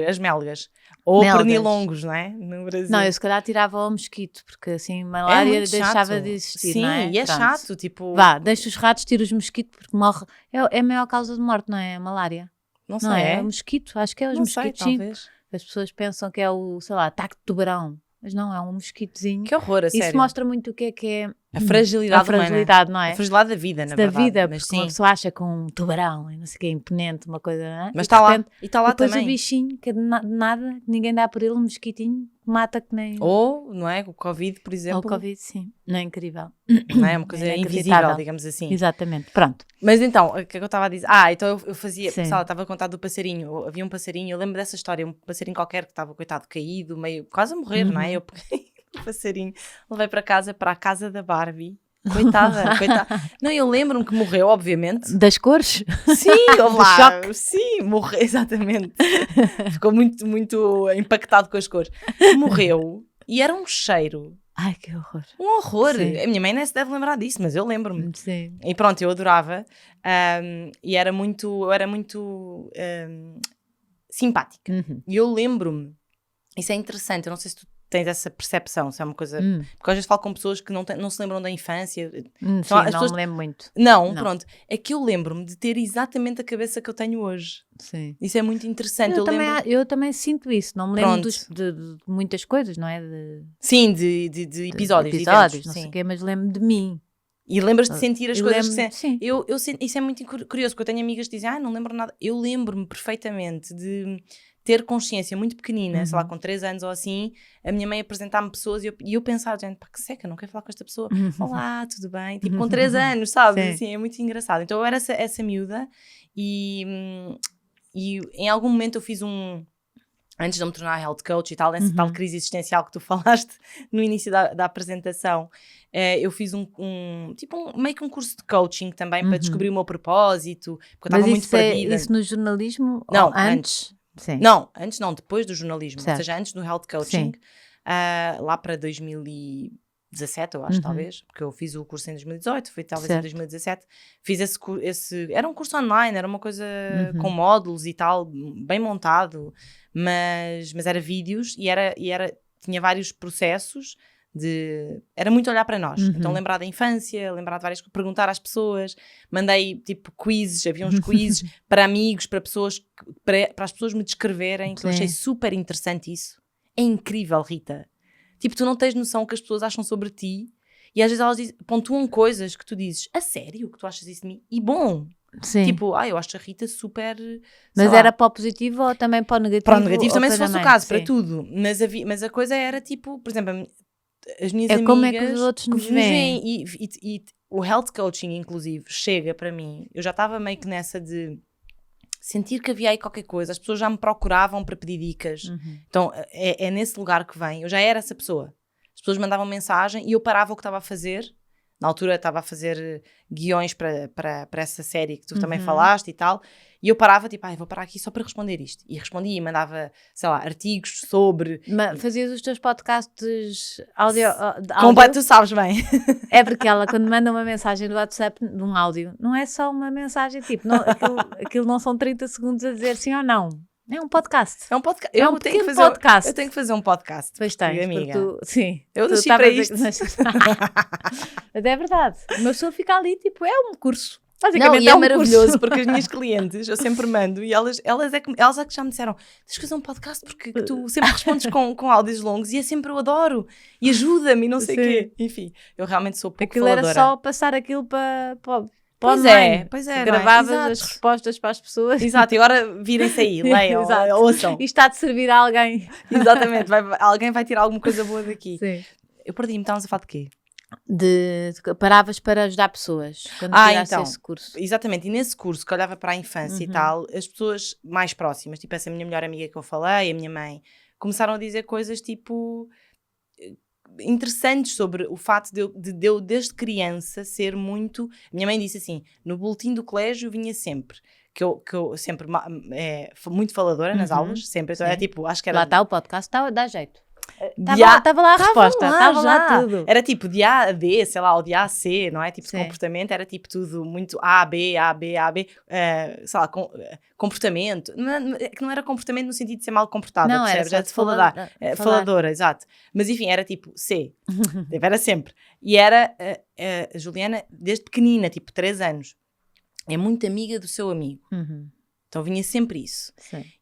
as melgas. Ou pernilongos, não é? No Brasil. Não, eu se calhar tirava o mosquito, porque assim malária deixava de existir, sim, não é? E é chato, tipo... Vá, deixa os ratos, tira os mosquitos, porque morre... É a maior causa de morte, não é? A malária. Não sei. Não é? É o mosquito, acho que é os mosquitos. Talvez. As pessoas pensam que é o, sei lá, ataque de tubarão. Mas não, é um mosquitozinho. Que horror, a sério. Isso mostra muito o que é a fragilidade humana. Não é? A fragilidade da vida, na verdade. Da vida, mas porque uma pessoa acha que um tubarão, e não sei o que, é imponente, uma coisa, não é? Mas está lá, e está lá depois também. Depois o bichinho, que é de nada, ninguém dá por ele, um mosquitinho, mata que nem... Ou, não é? O Covid, por exemplo. Ou o Covid, sim. Não é incrível. Não é uma coisa invisível, digamos assim. Exatamente, pronto. Mas então, o que é que eu estava a dizer? Então eu fazia, estava a contar do passarinho, havia um passarinho, eu lembro dessa história, um passarinho qualquer que estava, coitado, caído, meio, quase a morrer, não é? Eu peguei o passarinho, levei para a casa da Barbie. Coitada. Não, eu lembro-me que morreu, obviamente. Das cores? Sim, lá. Sim, morreu, exatamente. Ficou muito, muito impactado com as cores. Morreu e era um cheiro. Ai, que horror. Um horror. Sim. A minha mãe nem se deve lembrar disso, mas eu lembro-me. Sim. E pronto, eu adorava. E eu era muito simpática. E eu lembro-me, isso é interessante, eu não sei se tu tens essa percepção, se é uma coisa... Porque às vezes falo com pessoas que não se lembram da infância. Então, sim, as pessoas... me lembro muito. Não, pronto. É que eu lembro-me de ter exatamente a cabeça que eu tenho hoje. Sim. Isso é muito interessante. Eu também sinto isso. Não me lembro de muitas coisas, não é? Sim, de episódios não sei o quê, mas lembro de mim. E lembras de sentir as coisas que... Sim. Isso é muito curioso, porque eu tenho amigas que dizem, não lembro nada. Eu lembro-me perfeitamente de... ter consciência muito pequenina, sei lá, com 3 anos ou assim, a minha mãe apresentar-me pessoas e eu pensar, gente, pá, que seca, não quero falar com esta pessoa. Olá, tudo bem? Tipo, com 3 anos, sabe? Assim, é muito engraçado. Então eu era essa miúda e em algum momento eu fiz antes de eu me tornar health coach e tal, nessa tal crise existencial que tu falaste no início da apresentação, eu fiz meio que um curso de coaching também para descobrir o meu propósito, porque eu estava muito perdida. Isso no jornalismo? Não, ou antes? Sim. Não, antes não, depois do jornalismo, certo. Ou seja, antes do health coaching, lá para 2017, eu acho, talvez, porque eu fiz o curso em 2018, foi talvez em 2017, fiz esse, era um curso online, era uma coisa com módulos e tal, bem montado, mas era vídeos e tinha vários processos era muito olhar para nós, então lembrar da infância, lembrar de várias coisas, perguntar às pessoas, mandei tipo quizzes, havia uns quizzes para amigos, para pessoas, para as pessoas me descreverem, que eu achei super interessante isso. É incrível, Rita. Tipo, tu não tens noção o que as pessoas acham sobre ti e às vezes elas pontuam coisas que tu dizes, a sério que tu achas isso de mim? E bom, Sim. tipo, eu acho a Rita super... Mas era para o positivo ou também para o negativo? Para o negativo também, se fosse o caso, para sim. tudo. Mas a coisa era tipo, por exemplo, as minhas amigas... como é que os outros nos veem. E o health coaching, inclusive, chega para mim. Eu já estava meio que nessa de sentir que havia aí qualquer coisa. As pessoas já me procuravam para pedir dicas. Então, é nesse lugar que vem. Eu já era essa pessoa. As pessoas mandavam mensagem e eu parava o que estava a fazer. Na altura estava a fazer guiões para essa série que tu também falaste e tal. E eu parava, tipo, vou parar aqui só para responder isto. E respondia e mandava, sei lá, artigos sobre... Mas fazias os teus podcasts áudio? Completo, tu sabes bem. É porque ela, quando manda uma mensagem no WhatsApp, de um áudio, não é só uma mensagem, tipo, não, aquilo não são 30 segundos a dizer sim ou não. É um podcast. É um podcast. É um pequeno podcast. Eu tenho que fazer um podcast. Pois tens, amiga. Sim. Eu nasci para isto. Mas é verdade. Uma pessoa fica ali, tipo, é um curso. Não, e é maravilhoso porque as minhas clientes, eu sempre mando e elas é que já me disseram, tens que fazer um podcast porque tu sempre respondes com áudios longos e é sempre eu adoro e ajuda-me e não sei o quê. Enfim, eu realmente sou pouco aquilo faladora. Era só passar aquilo para Pois é. Gravavas as respostas para as pessoas. Exato, e agora virem-se aí, leiam, ouçam. Isto está de servir a alguém. Exatamente, alguém vai tirar alguma coisa boa daqui. Sim. Eu perdi-me, estávamos a falar de quê? Paravas para ajudar pessoas quando tiraste então, esse curso. Exatamente, e nesse curso que olhava para a infância e tal, as pessoas mais próximas, tipo essa minha melhor amiga que eu falei, a minha mãe, começaram a dizer coisas tipo interessantes sobre o facto de eu desde criança ser muito... Minha mãe disse assim, no boletim do colégio vinha sempre que eu sempre muito faladora nas aulas, sempre, então era tipo, acho que era... Lá está o podcast, dá jeito. Estava lá a resposta, estava lá tudo. Era tipo de A a D, sei lá, ou de A a C, não é? Tipo de comportamento, era tipo tudo muito A, B, sei lá, comportamento. Que não era comportamento no sentido de ser mal comportado, não, percebes? Era de faladora, exato. Mas enfim, era tipo C, era sempre. E era a Juliana, desde pequenina, tipo 3 anos, é muito amiga do seu amigo. Então vinha sempre isso.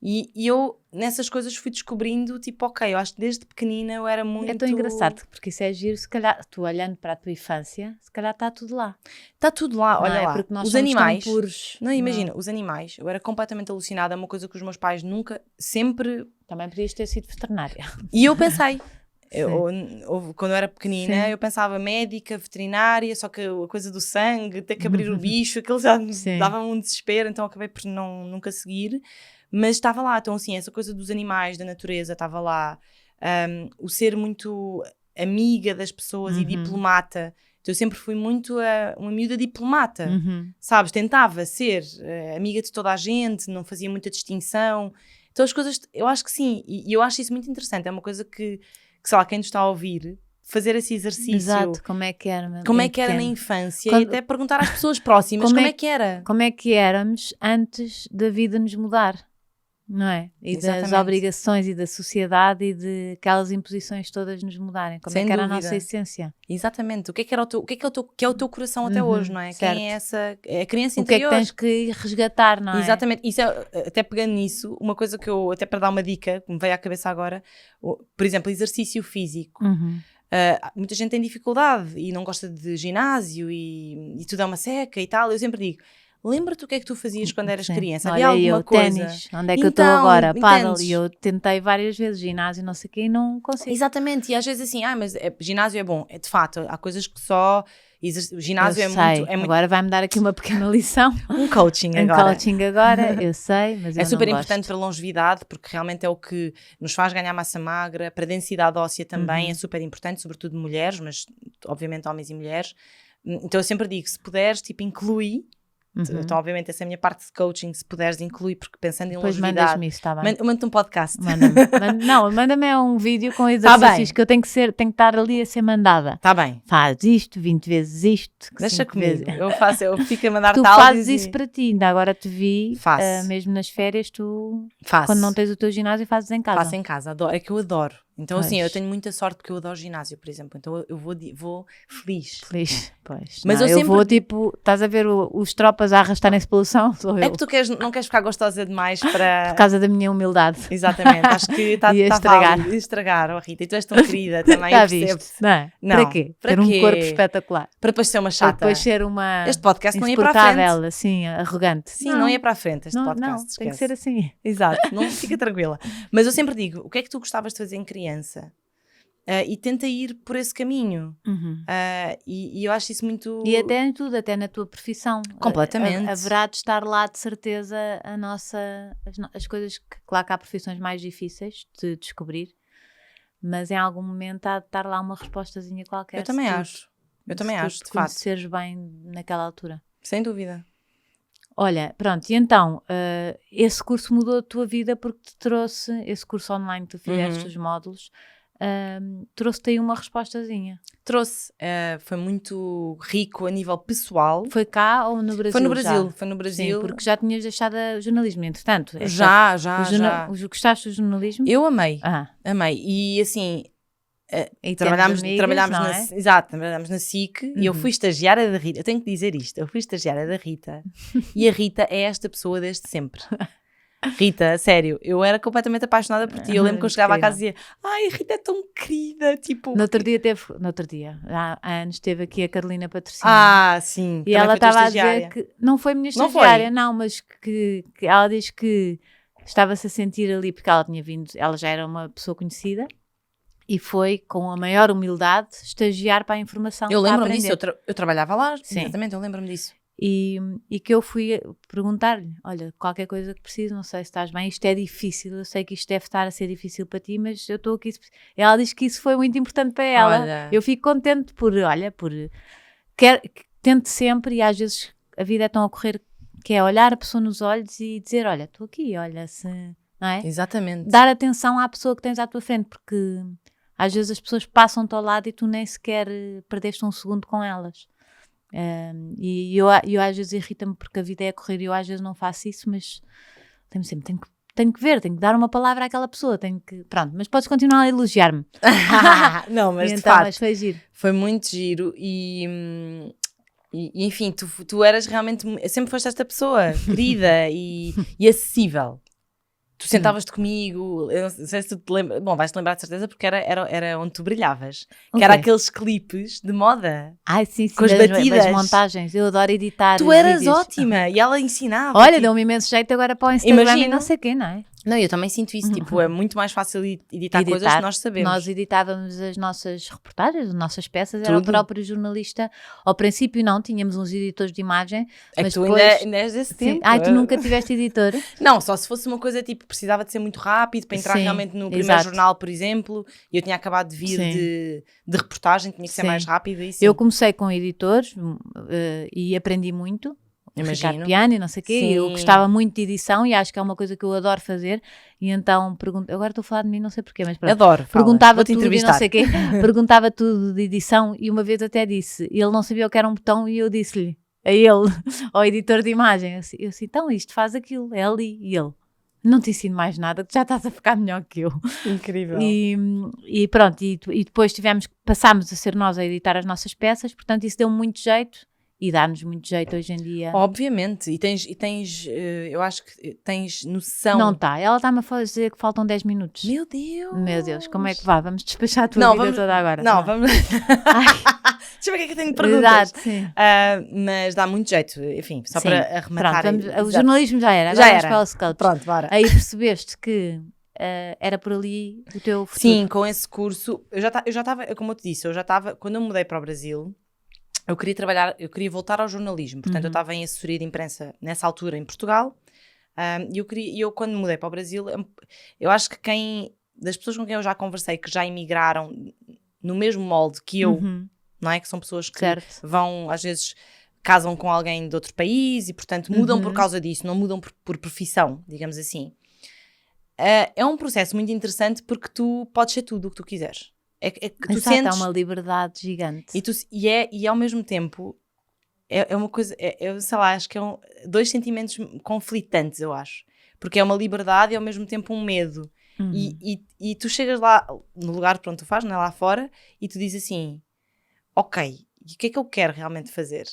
E eu, nessas coisas, fui descobrindo, tipo, eu acho que desde pequenina eu era muito... É tão engraçado, porque isso é giro, se calhar, tu olhando para a tua infância, se calhar está tudo lá. Está tudo lá, olha lá. Porque nós os animais, tão puros. Não, imagina, os animais, eu era completamente alucinada, é uma coisa que os meus pais nunca, sempre... Também podias ter sido veterinária. E eu pensei... quando eu era pequenina, eu pensava médica, veterinária, só que a coisa do sangue, ter que abrir o bicho, aquilo já dava um desespero, então acabei por nunca seguir, mas estava lá, então assim, essa coisa dos animais, da natureza, estava lá, o ser muito amiga das pessoas e diplomata, então eu sempre fui muito uma miúda diplomata, sabes, tentava ser amiga de toda a gente, não fazia muita distinção, então as coisas, eu acho que sim, e eu acho isso muito interessante, é uma coisa que sei lá, quem nos está a ouvir, fazer esse exercício. Exato, como é que era na infância e até perguntar às pessoas próximas como é que era. Como é que éramos antes da vida nos mudar, não é? E das obrigações e da sociedade e de aquelas imposições todas nos mudarem. Como é que era a nossa essência. Exatamente. O que é o teu coração até hoje, não é? Certo. Quem é essa... É a criança interior. O que é que tens que resgatar, não é? Exatamente. Isso até pegando nisso, uma coisa que eu, até para dar uma dica, que me veio à cabeça agora, por exemplo, exercício físico. Muita gente tem dificuldade e não gosta de ginásio e tudo é uma seca e tal. Eu sempre digo, lembra-te o que é que tu fazias quando eras criança? Havia alguma coisa? Ténis, onde é que eu estou agora? Paddle, e eu tentei várias vezes ginásio, não sei o quê, e não consigo. Exatamente, e às vezes assim, mas ginásio é bom. De fato, há coisas que só... O ginásio é muito... Agora vai-me dar aqui uma pequena lição. Um coaching agora. Eu sei, mas eu é super não importante gosto. para a longevidade, porque realmente é o que nos faz ganhar massa magra, para a densidade óssea também é super importante, sobretudo mulheres, mas obviamente homens e mulheres. Então eu sempre digo, se puderes, tipo, inclui. Então, obviamente, essa é a minha parte de coaching. Se puderes, inclui, porque pensando em longevidade. Depois mandas-me isso, está bem? Manda-te um podcast. Manda-me um vídeo com exercícios que eu tenho que estar ali a ser mandada. Está bem. Faz isto, 20 vezes isto. Deixa comigo. Eu fico a mandar-te tu fazes isso para ti, ainda agora te vi. Mesmo nas férias, tu, quando não tens o teu ginásio, fazes em casa. Faço em casa, adoro. É que eu adoro. Então, assim, eu tenho muita sorte porque eu adoro ginásio, por exemplo. Então, eu vou feliz. Feliz, pois. Mas não, eu sempre... vou, tipo, estás a ver os tropas a arrastarem-se pelo chão? Sou eu. É que tu não queres ficar gostosa demais para... Por causa da minha humildade. Exatamente, acho que está válido. Ia estragar, oh Rita. E tu és tão querida também, Já eu percebo. viste? Não. Para quê? Ter um corpo espetacular. Para depois ser uma chata. Para depois ser uma... Este podcast não ia para a frente. Assim, arrogante. Sim, não ia para a frente este podcast. Não, tem que ser assim. Exato, não fica tranquila. Mas eu sempre digo, o que é que tu gostavas de fazer em criança? E tenta ir por esse caminho. E eu acho isso muito... E até em tudo, até na tua profissão. Completamente. Haverá de estar lá, de certeza, as coisas que... Claro que há profissões mais difíceis de descobrir, mas em algum momento há de estar lá uma respostazinha qualquer. Eu também acho. Eu também acho, de facto. Se conheceres bem naquela altura. Sem dúvida. Olha, pronto, e então, esse curso mudou a tua vida porque te trouxe, esse curso online que tu fizeste, os módulos, trouxe-te aí uma respostazinha. Trouxe, foi muito rico a nível pessoal. Foi cá ou no Brasil? Foi no Brasil. Sim, porque já tinhas deixado o jornalismo, entretanto. Já. Gostaste do jornalismo? Eu amei, amei. E assim, trabalhámos na SIC e eu fui estagiária da Rita. Eu tenho que dizer isto, eu fui estagiária da Rita e a Rita é esta pessoa desde sempre. Rita, sério, eu era completamente apaixonada por ti. Eu lembro que eu chegava à casa e dizia: ai, a Rita é tão querida, tipo... No outro dia, há anos, teve aqui a Carolina Patrocínio. Sim. E ela estava a dizer que... Não foi minha estagiária, não, mas que ela diz que estava-se a sentir ali, porque ela tinha vindo, ela já era uma pessoa conhecida, e foi, com a maior humildade, estagiar para a informação. Eu lembro-me disso, eu trabalhava lá, exatamente, eu lembro-me disso. E que eu fui perguntar-lhe: olha, qualquer coisa que preciso, não sei se estás bem, isto é difícil, eu sei que isto deve estar a ser difícil para ti, mas eu estou aqui. Ela diz que isso foi muito importante para ela. Olha. Eu fico contente tento sempre, e às vezes a vida é tão a correr, que é olhar a pessoa nos olhos e dizer: olha, estou aqui, olha, se... Não é? Exatamente. Dar atenção à pessoa que tens à tua frente, porque às vezes as pessoas passam-te ao lado e tu nem sequer perdeste um segundo com elas. E eu às vezes irrita-me porque a vida é a correr e eu às vezes não faço isso, mas tenho que ver, tenho que dar uma palavra àquela pessoa, pronto, mas podes continuar a elogiar-me. Não, mas de então, facto, mas foi giro. Foi muito giro e enfim, tu eras realmente, sempre foste esta pessoa querida e acessível. Tu sentavas-te comigo, eu não sei se tu te lembras, bom, vais-te lembrar de certeza porque era onde tu brilhavas, que era aqueles clipes de moda. Ai, sim, com as batidas. Das montagens, eu adoro editar. Tu eras vídeos. Ótima, e ela ensinava. Olha, deu-me imenso jeito agora para o Instagram e não sei o quê, não é? Não, eu também sinto isso, tipo, é muito mais fácil editar coisas que nós sabemos. Nós editávamos as nossas reportagens, as nossas peças, era o próprio jornalista. Ao princípio não, tínhamos uns editores de imagem. Mas tu depois... ainda és desse tempo. Ai, tu nunca tiveste editor? Não, só se fosse uma coisa, tipo, precisava de ser muito rápido, para entrar realmente no primeiro jornal, por exemplo, e eu tinha acabado de vir de reportagem, tinha que ser mais rápido. Eu comecei com editores e aprendi muito. Ricardo Piano e não sei o quê, eu gostava muito de edição e acho que é uma coisa que eu adoro fazer e então agora estou a falar de mim, não sei porquê, mas pronto. Adoro, perguntava tudo e não sei o quê, perguntava tudo de edição e uma vez até disse, ele não sabia o que era um botão e eu disse-lhe, a ele, ao editor de imagem, eu disse, então isto faz aquilo, é ali, e ele, não te ensino mais nada, que já estás a ficar melhor que eu. Incrível. E pronto, e depois passámos a ser nós a editar as nossas peças, portanto isso deu muito jeito. E dá-nos muito jeito hoje em dia. Obviamente, e tens eu acho que tens noção. Não está, ela está-me a dizer que faltam 10 minutos. Meu Deus, como é que vai? Vamos despachar a tua vida toda agora. Não, vamos. Deixa eu ver o que é que eu tenho de perguntas. Exato, sim. Mas dá muito jeito, enfim, só para arrematar. Pronto, o jornalismo já era, agora vamos para o Sculpt. Pronto, bora. Aí percebeste que era por ali o teu futuro. Sim, com esse curso, eu já estava, como eu te disse, quando eu mudei para o Brasil, eu queria voltar ao jornalismo, portanto eu estava em assessoria de imprensa nessa altura em Portugal, e eu quando mudei para o Brasil, eu acho que das pessoas com quem eu já conversei, que já emigraram no mesmo molde que eu, não é? Que são pessoas que vão, às vezes, casam com alguém de outro país e, portanto, mudam por causa disso, não mudam por profissão, digamos assim. É um processo muito interessante porque tu podes ser tudo o que tu quiseres. É que tu sentes... Há uma liberdade gigante. E ao mesmo tempo, é uma coisa, sei lá, acho que dois sentimentos conflitantes, eu acho. Porque é uma liberdade e ao mesmo tempo um medo. E tu chegas lá, no lugar pronto tu fazes, não é, lá fora, e tu dizes assim, ok, e o que é que eu quero realmente fazer?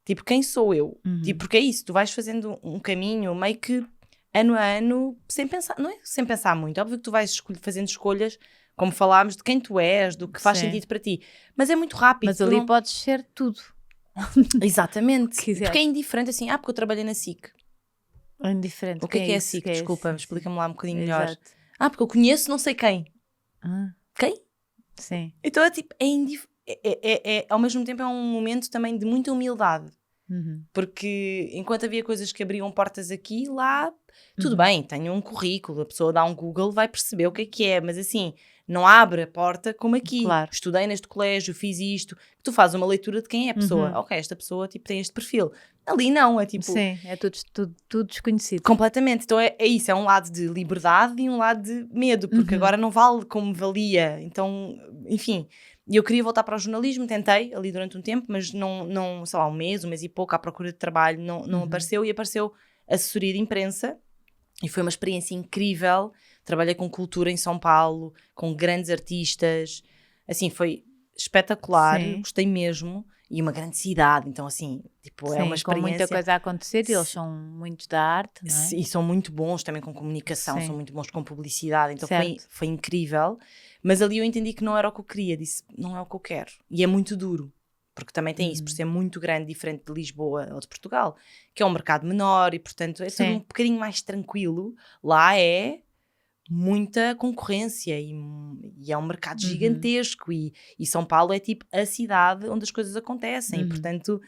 Tipo, quem sou eu? Tipo, porque é isso, tu vais fazendo um caminho meio que ano a ano, sem pensar, não é sem pensar muito, óbvio que tu vais fazendo escolhas, como falámos, de quem tu és, do que faz sentido para ti, mas é muito rápido. Mas ali podes ser tudo. Exatamente, porque é indiferente assim, porque eu trabalhei na SIC. É indiferente. O que é a SIC? Desculpa, explica-me lá um bocadinho melhor. Porque eu conheço não sei quem. Quem? Sim. Então é tipo, ao mesmo tempo é um momento também de muita humildade. Porque enquanto havia coisas que abriam portas aqui, lá, tudo bem, tenho um currículo, a pessoa dá um Google, vai perceber o que é, mas assim, não abre a porta como aqui. Claro. Estudei neste colégio, fiz isto. Tu fazes uma leitura de quem é a pessoa. Ok, esta pessoa tipo, tem este perfil. Ali não, é tipo... Sim, é tudo desconhecido. Completamente. Então é isso, é um lado de liberdade e um lado de medo, porque agora não vale como valia. Então, enfim... E eu queria voltar para o jornalismo, tentei ali durante um tempo, mas não sei lá, um mês e pouco à procura de trabalho, não apareceu, e apareceu assessoria de imprensa, e foi uma experiência incrível. Trabalhei com cultura em São Paulo, com grandes artistas, assim, foi espetacular, gostei mesmo, e uma grande cidade, então assim, tipo, é uma experiência... com muita coisa a acontecer, e eles são muitos da arte, não é? E são muito bons também com comunicação, são muito bons com publicidade, então foi incrível. Mas ali eu entendi que não era o que eu queria, disse, não é o que eu quero. E é muito duro, porque também tem isso, por ser muito grande, diferente de Lisboa ou de Portugal, que é um mercado menor e, portanto, é tudo um bocadinho mais tranquilo. Lá é muita concorrência e é um mercado gigantesco, e São Paulo é tipo a cidade onde as coisas acontecem, e, portanto...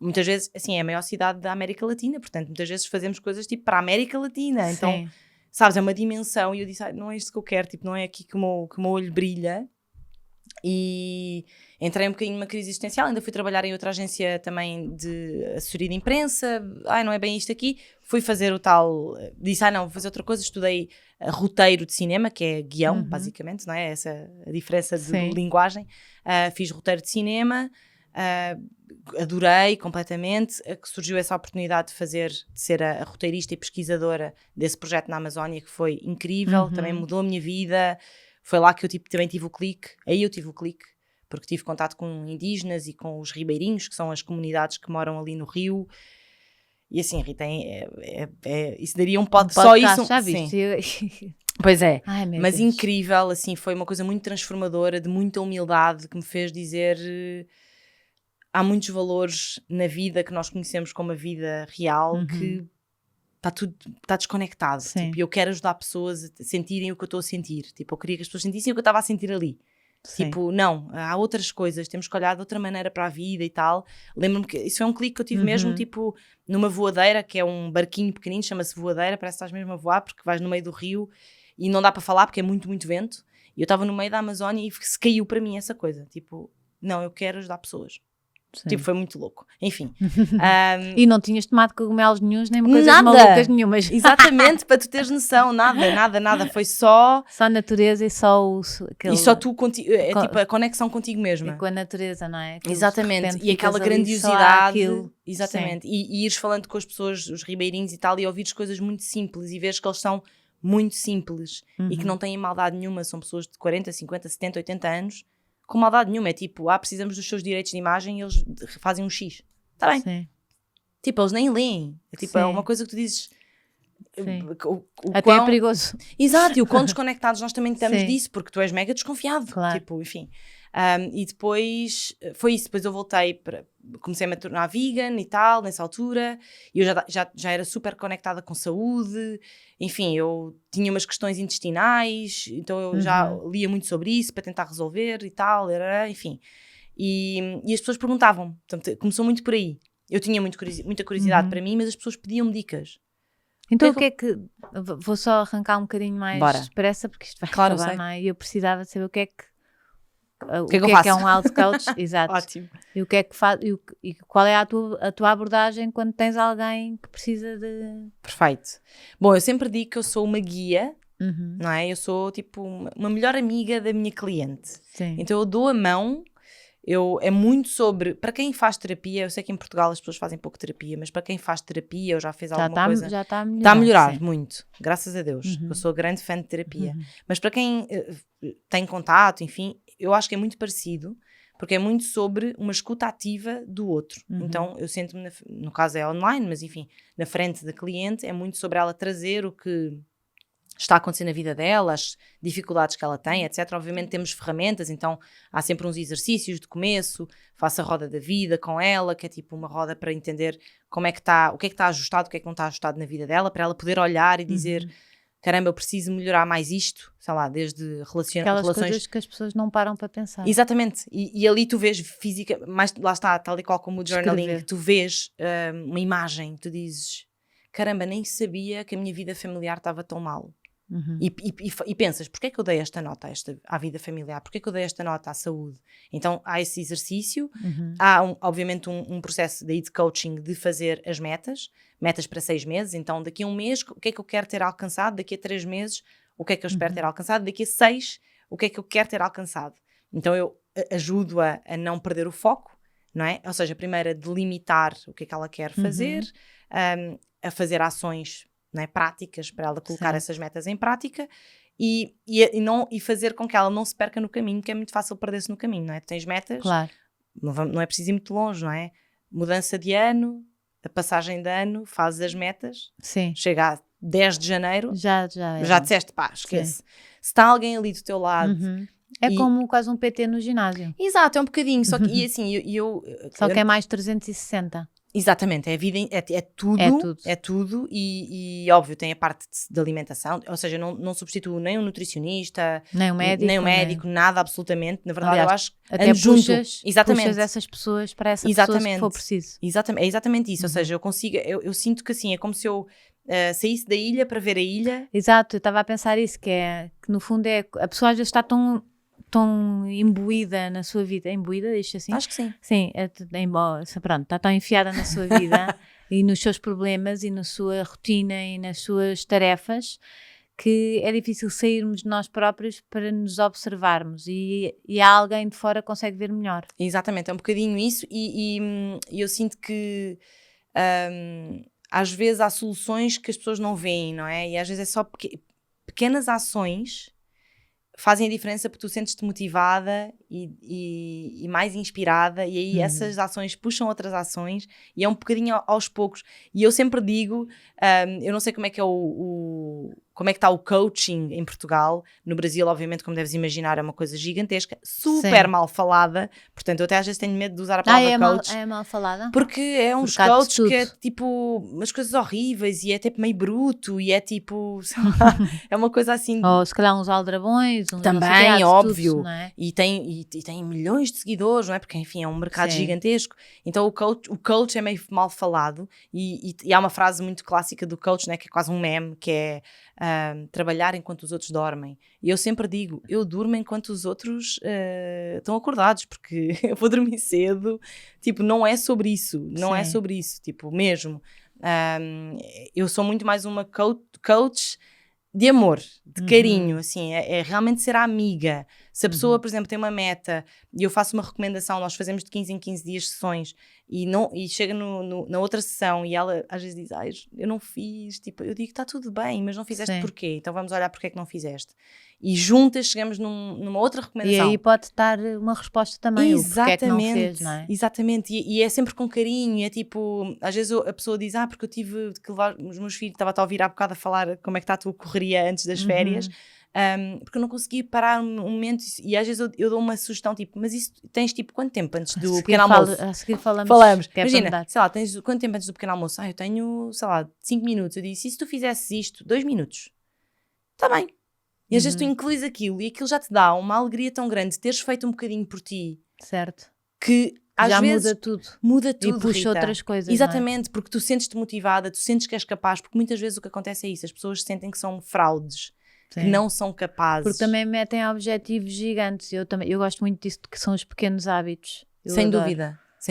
Muitas vezes, assim, é a maior cidade da América Latina, portanto, muitas vezes fazemos coisas tipo para a América Latina. Então, sabes, é uma dimensão, e eu disse, não é isto que eu quero, tipo, não é aqui que o meu olho brilha. E entrei um bocadinho numa crise existencial, ainda fui trabalhar em outra agência também de assessoria de imprensa, não é bem isto aqui. Fui fazer o tal, disse, não, vou fazer outra coisa, estudei roteiro de cinema, que é guião, basicamente, não é? Essa a diferença de linguagem. Fiz roteiro de cinema, adorei completamente, que surgiu essa oportunidade de ser a roteirista e pesquisadora desse projeto na Amazónia, que foi incrível, também mudou a minha vida. Foi lá que eu também tive o clique, porque tive contato com indígenas e com os ribeirinhos, que são as comunidades que moram ali no Rio. E assim, Rita, isso daria um podcast só isso. Já viste? Pois é, mas Deus. Incrível, assim, foi uma coisa muito transformadora, de muita humildade, que me fez dizer... há muitos valores na vida que nós conhecemos como a vida real, que está desconectado. Tipo, eu quero ajudar pessoas a sentirem o que eu estou a sentir. Tipo, eu queria que as pessoas sentissem o que eu estava a sentir ali. Tipo, não, há outras coisas, temos que olhar de outra maneira para a vida e tal. Lembro-me que isso é um clique que eu tive mesmo, tipo, numa voadeira, que é um barquinho pequenino, chama-se voadeira, parece que estás mesmo a voar, porque vais no meio do rio e não dá para falar porque é muito, muito vento. E eu estava no meio da Amazónia e se caiu para mim essa coisa. Tipo, não, eu quero ajudar pessoas. Tipo, foi muito louco. Enfim. E não tinhas tomado cogumelos nenhuns, nem coisas malucas nenhumas. Exatamente, para tu teres noção. Nada. Foi só... Só a natureza e só E só tu, tipo a conexão contigo mesma. E com a natureza, não é? Exatamente. E aquela grandiosidade. Exatamente. E ires falando com as pessoas, os ribeirinhos e tal, e ouvires coisas muito simples e veres que eles são muito simples e que não têm maldade nenhuma. São pessoas de 40, 50, 70, 80 anos. Com maldade nenhuma, é tipo, precisamos dos seus direitos de imagem e eles fazem um X. Está bem. Sim. Tipo, eles nem leem. É tipo, é uma coisa que tu dizes... Até é perigoso. Exato, e o quão desconectados nós também estamos disso, porque tu és mega desconfiado. Claro. Tipo, enfim. E depois, foi isso. Depois eu voltei comecei-me a tornar vegan e tal, nessa altura, e eu já era super conectada com saúde, enfim, eu tinha umas questões intestinais, então eu já lia muito sobre isso para tentar resolver e tal, enfim. E as pessoas perguntavam-me, portanto, começou muito por aí. Eu tinha muita curiosidade para mim, mas as pessoas pediam-me dicas. Então o que é que... Vou só arrancar um bocadinho mais depressa, porque isto vai acabar, não é? E eu precisava de saber o que é que é um health coach, exato. Ótimo. E o que é que faz, e qual é a tua abordagem quando tens alguém que precisa de... Perfeito. Bom, eu sempre digo que eu sou uma guia, não é? Eu sou tipo uma melhor amiga da minha cliente. Sim. Então eu dou a mão é muito sobre, para quem faz terapia, eu sei que em Portugal as pessoas fazem pouco terapia, mas para quem faz terapia ou já fez alguma coisa, já está a melhorar. Está a melhorar sim. muito, graças a Deus. Uhum. Eu sou grande fã de terapia. Uhum. Mas para quem tem contato, enfim, eu acho que é muito parecido, porque é muito sobre uma escuta ativa do outro. Uhum. Então eu sento-me, no caso é online, mas enfim, na frente da cliente, é muito sobre ela trazer o que está acontecendo na vida dela, as dificuldades que ela tem, etc. Obviamente temos ferramentas, então há sempre uns exercícios de começo, faço a roda da vida com ela, que é tipo uma roda para entender como é que está, o que é que está ajustado, o que é que não está ajustado na vida dela, para ela poder olhar e dizer, caramba, eu preciso melhorar mais isto, sei lá, desde Aquelas relações... coisas que as pessoas não param para pensar. Exatamente, e ali tu vês física, mais, lá está, tal e qual como o journaling, Escrever. tu vês uma imagem, tu dizes, caramba, nem sabia que a minha vida familiar estava tão mal. Uhum. E pensas, porquê é que eu dei esta nota à vida familiar? Porquê é que eu dei esta nota à saúde? Então há esse exercício, há obviamente um processo daí de coaching de fazer as metas para 6 meses, então daqui a um mês o que é que eu quero ter alcançado, daqui a 3 meses o que é que eu espero ter alcançado, daqui a 6 o que é que eu quero ter alcançado. Então eu ajudo-a a não perder o foco, não é? Ou seja, primeiro a delimitar o que é que ela quer fazer, a fazer ações, não é, práticas para ela colocar essas metas em prática e fazer com que ela não se perca no caminho, que é muito fácil perder-se no caminho, não é? Tu tens metas, Claro. não é preciso ir muito longe, não é? Mudança de ano, a passagem de ano, fazes as metas, Sim. chega a 10 de janeiro, Já disseste, pá, esquece. Se está alguém ali do teu lado... É como quase um PT no ginásio. Exato, é um bocadinho, só que, e assim, Só que é mais 360. Exatamente, é a vida, é tudo e óbvio tem a parte de alimentação, ou seja, não substituo nem um nutricionista, nem um médico, nada absolutamente, na verdade. Aliás, eu acho até puxas exatamente essas pessoas para essa pessoa se for preciso. Exatamente, é exatamente isso, ou seja, eu sinto que assim, é como se eu saísse da ilha para ver a ilha. Exato, eu estava a pensar isso, que no fundo a pessoa às vezes está tão imbuída na sua vida, imbuída, diz assim? Acho que sim. Sim, pronto, está tão enfiada na sua vida e nos seus problemas e na sua rotina e nas suas tarefas que é difícil sairmos de nós próprios para nos observarmos e há alguém de fora que consegue ver melhor. Exatamente, é um bocadinho isso e eu sinto que às vezes há soluções que as pessoas não veem, não é? E às vezes é só pequenas ações fazem a diferença porque tu sentes-te motivada e mais inspirada e aí essas ações puxam outras ações e é um bocadinho aos poucos. E eu sempre digo, eu não sei como é que é como é que está o coaching em Portugal. No Brasil, obviamente, como deves imaginar, é uma coisa gigantesca, super mal falada, portanto eu até às vezes tenho medo de usar a palavra coach. É mal falada? Porque é uns coaches que é tipo umas coisas horríveis e é tipo meio bruto e é tipo, sei lá, é uma coisa assim. Ou se calhar uns aldrabões, também, óbvio, tudo, não é? e tem milhões de seguidores, não é? Porque enfim é um mercado gigantesco, então o coach é meio mal falado e há uma frase muito clássica do coach, né, que é quase um meme, que é trabalhar enquanto os outros dormem, e eu sempre digo, eu durmo enquanto os outros estão acordados, porque eu vou dormir cedo, tipo, não é sobre isso, é sobre isso, tipo, mesmo, eu sou muito mais uma coach de amor, de carinho, assim, é realmente ser amiga. Se a pessoa, por exemplo, tem uma meta e eu faço uma recomendação, nós fazemos de 15 em 15 dias sessões e chega na outra sessão e ela às vezes diz, eu não fiz, tipo, eu digo, está tudo bem, mas não fizeste porquê? Então vamos olhar porque é que não fizeste. E juntas chegamos numa outra recomendação. E aí pode estar uma resposta também, o porque é que não fez, não é? Exatamente, e é sempre com carinho, é tipo, às vezes a pessoa diz, porque eu tive que levar os meus filhos, estava a ouvir há bocado a falar como é que está a tua correria antes das férias, porque eu não consegui parar um momento e às vezes eu dou uma sugestão, tipo, mas isso tens tipo quanto tempo antes do pequeno almoço? A seguir falamos. Imagina, sei lá, tens quanto tempo antes do pequeno almoço? Eu tenho, sei lá, 5 minutos. Eu disse, e se tu fizesses isto, 2 minutos? Está bem. E às vezes tu incluís aquilo e aquilo já te dá uma alegria tão grande de teres feito um bocadinho por ti. Certo. Que às já vezes muda tudo e puxa Rita. outras coisas. Exatamente, porque tu sentes-te motivada, tu sentes que és capaz, porque muitas vezes o que acontece é isso, as pessoas sentem que são fraudes, que não são capazes. Porque também metem objetivos gigantes. Eu gosto muito disso, que são os pequenos hábitos. Sem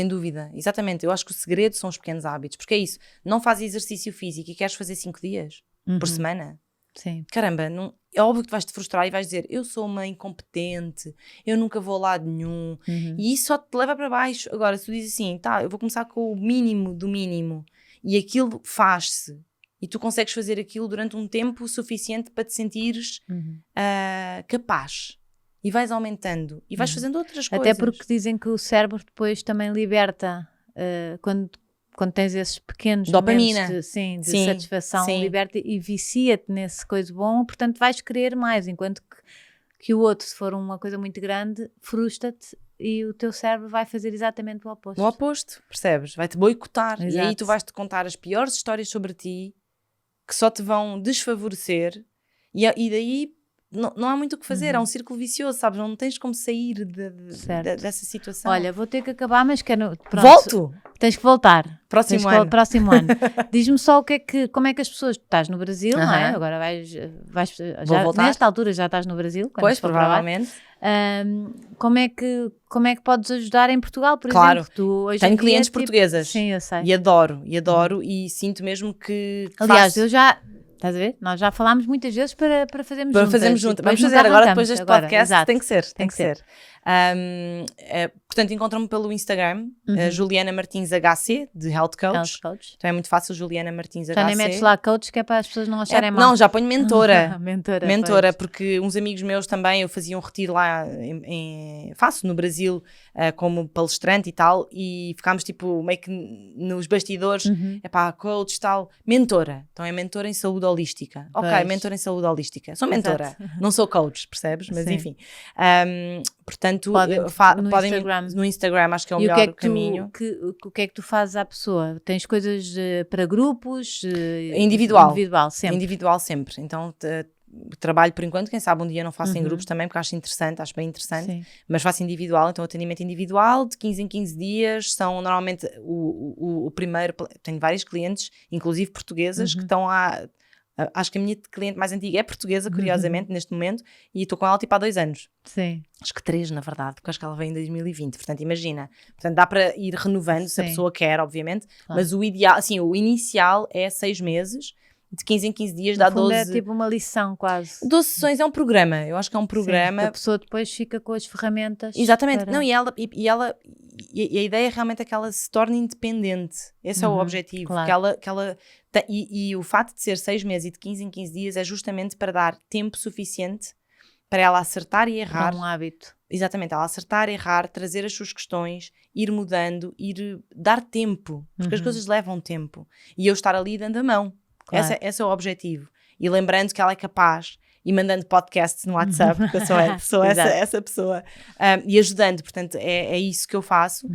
dúvida, exatamente. Eu acho que o segredo são os pequenos hábitos, porque é isso, não fazes exercício físico e queres fazer 5 dias por semana. Sim. Caramba, é óbvio que tu vais te frustrar e vais dizer, eu sou uma incompetente, eu nunca vou a lado nenhum, e isso só te leva para baixo. Agora, se tu dizes assim, tá, eu vou começar com o mínimo do mínimo, e aquilo faz-se, e tu consegues fazer aquilo durante um tempo suficiente para te sentires capaz, e vais aumentando, e vais fazendo outras coisas. Até porque dizem que o cérebro depois também liberta, quando tens esses pequenos dopamina momentos de satisfação, liberta e vicia-te nesse coisa bom, portanto vais querer mais, enquanto que o outro, se for uma coisa muito grande, frustra-te e o teu cérebro vai fazer exatamente o oposto. O oposto, percebes? Vai-te boicotar. Exato. E aí tu vais-te contar as piores histórias sobre ti, que só te vão desfavorecer, e daí não há muito o que fazer, é um círculo vicioso, sabes? Não tens como sair dessa situação. Olha, vou ter que acabar, mas pronto, volto! Tens que voltar. Próximo ano. Próximo ano. Diz-me só como é que as pessoas... Tu estás no Brasil, não é? Agora vais já, voltar. Nesta altura já estás no Brasil. Pois, provavelmente. Como é que podes ajudar em Portugal, por exemplo? Claro, tenho clientes portuguesas. Sim, eu sei. E adoro, e sinto mesmo que aliás, eu já... Estás a ver? Nós já falámos muitas vezes para fazermos juntas. Vamos fazer agora, depois deste podcast. Exato. Tem que ser. Portanto, encontram-me pelo Instagram, Juliana Martins HC, de Health Coach. Então é muito fácil, Juliana Martins HC. Já nem metes lá coach, que é para as pessoas não acharem mal. Não, já ponho mentora. mentora, porque uns amigos meus também, eu fazia um retiro lá, faço no Brasil, como palestrante e tal, e ficámos tipo meio que nos bastidores, coach e tal, mentora. Então é mentora em saúde holística. Ok, mentora em saúde holística. Sou mentora, não sou coach, percebes? Mas enfim. Portanto, podem no Instagram, acho que é o melhor caminho. O que é que tu fazes à pessoa? Tens coisas para grupos? Individual sempre. Individual sempre. Então trabalho por enquanto, quem sabe um dia não faço em grupos também, porque acho bem interessante, mas faço individual, então atendimento individual de 15 em 15 dias, são normalmente o primeiro, tenho vários clientes, inclusive portuguesas, que estão acho que a minha cliente mais antiga é portuguesa, curiosamente, neste momento, e estou com ela tipo há 2 anos. Sim. Acho que 3, na verdade, porque acho que ela veio em 2020, portanto, imagina. Portanto, dá para ir renovando, se a pessoa quer, obviamente, mas o ideal, assim, o inicial é 6 meses, de 15 em 15 dias, dá 12... é tipo uma lição, quase. 12 sessões, é um programa, eu acho que é um programa... A pessoa depois fica com as ferramentas... Exatamente, não, e a ideia realmente é que ela se torne independente, esse é o objetivo, claro. que ela e o fato de ser 6 meses e de 15 em 15 dias é justamente para dar tempo suficiente para ela acertar e errar. Para um hábito. Exatamente, ela acertar, errar, trazer as suas questões, ir mudando, dar tempo, porque as coisas levam tempo, e eu estar ali dando a mão. Claro. Esse é o objetivo. E lembrando que ela é capaz, e mandando podcasts no WhatsApp, porque eu sou essa pessoa, e ajudando, portanto é isso que eu faço.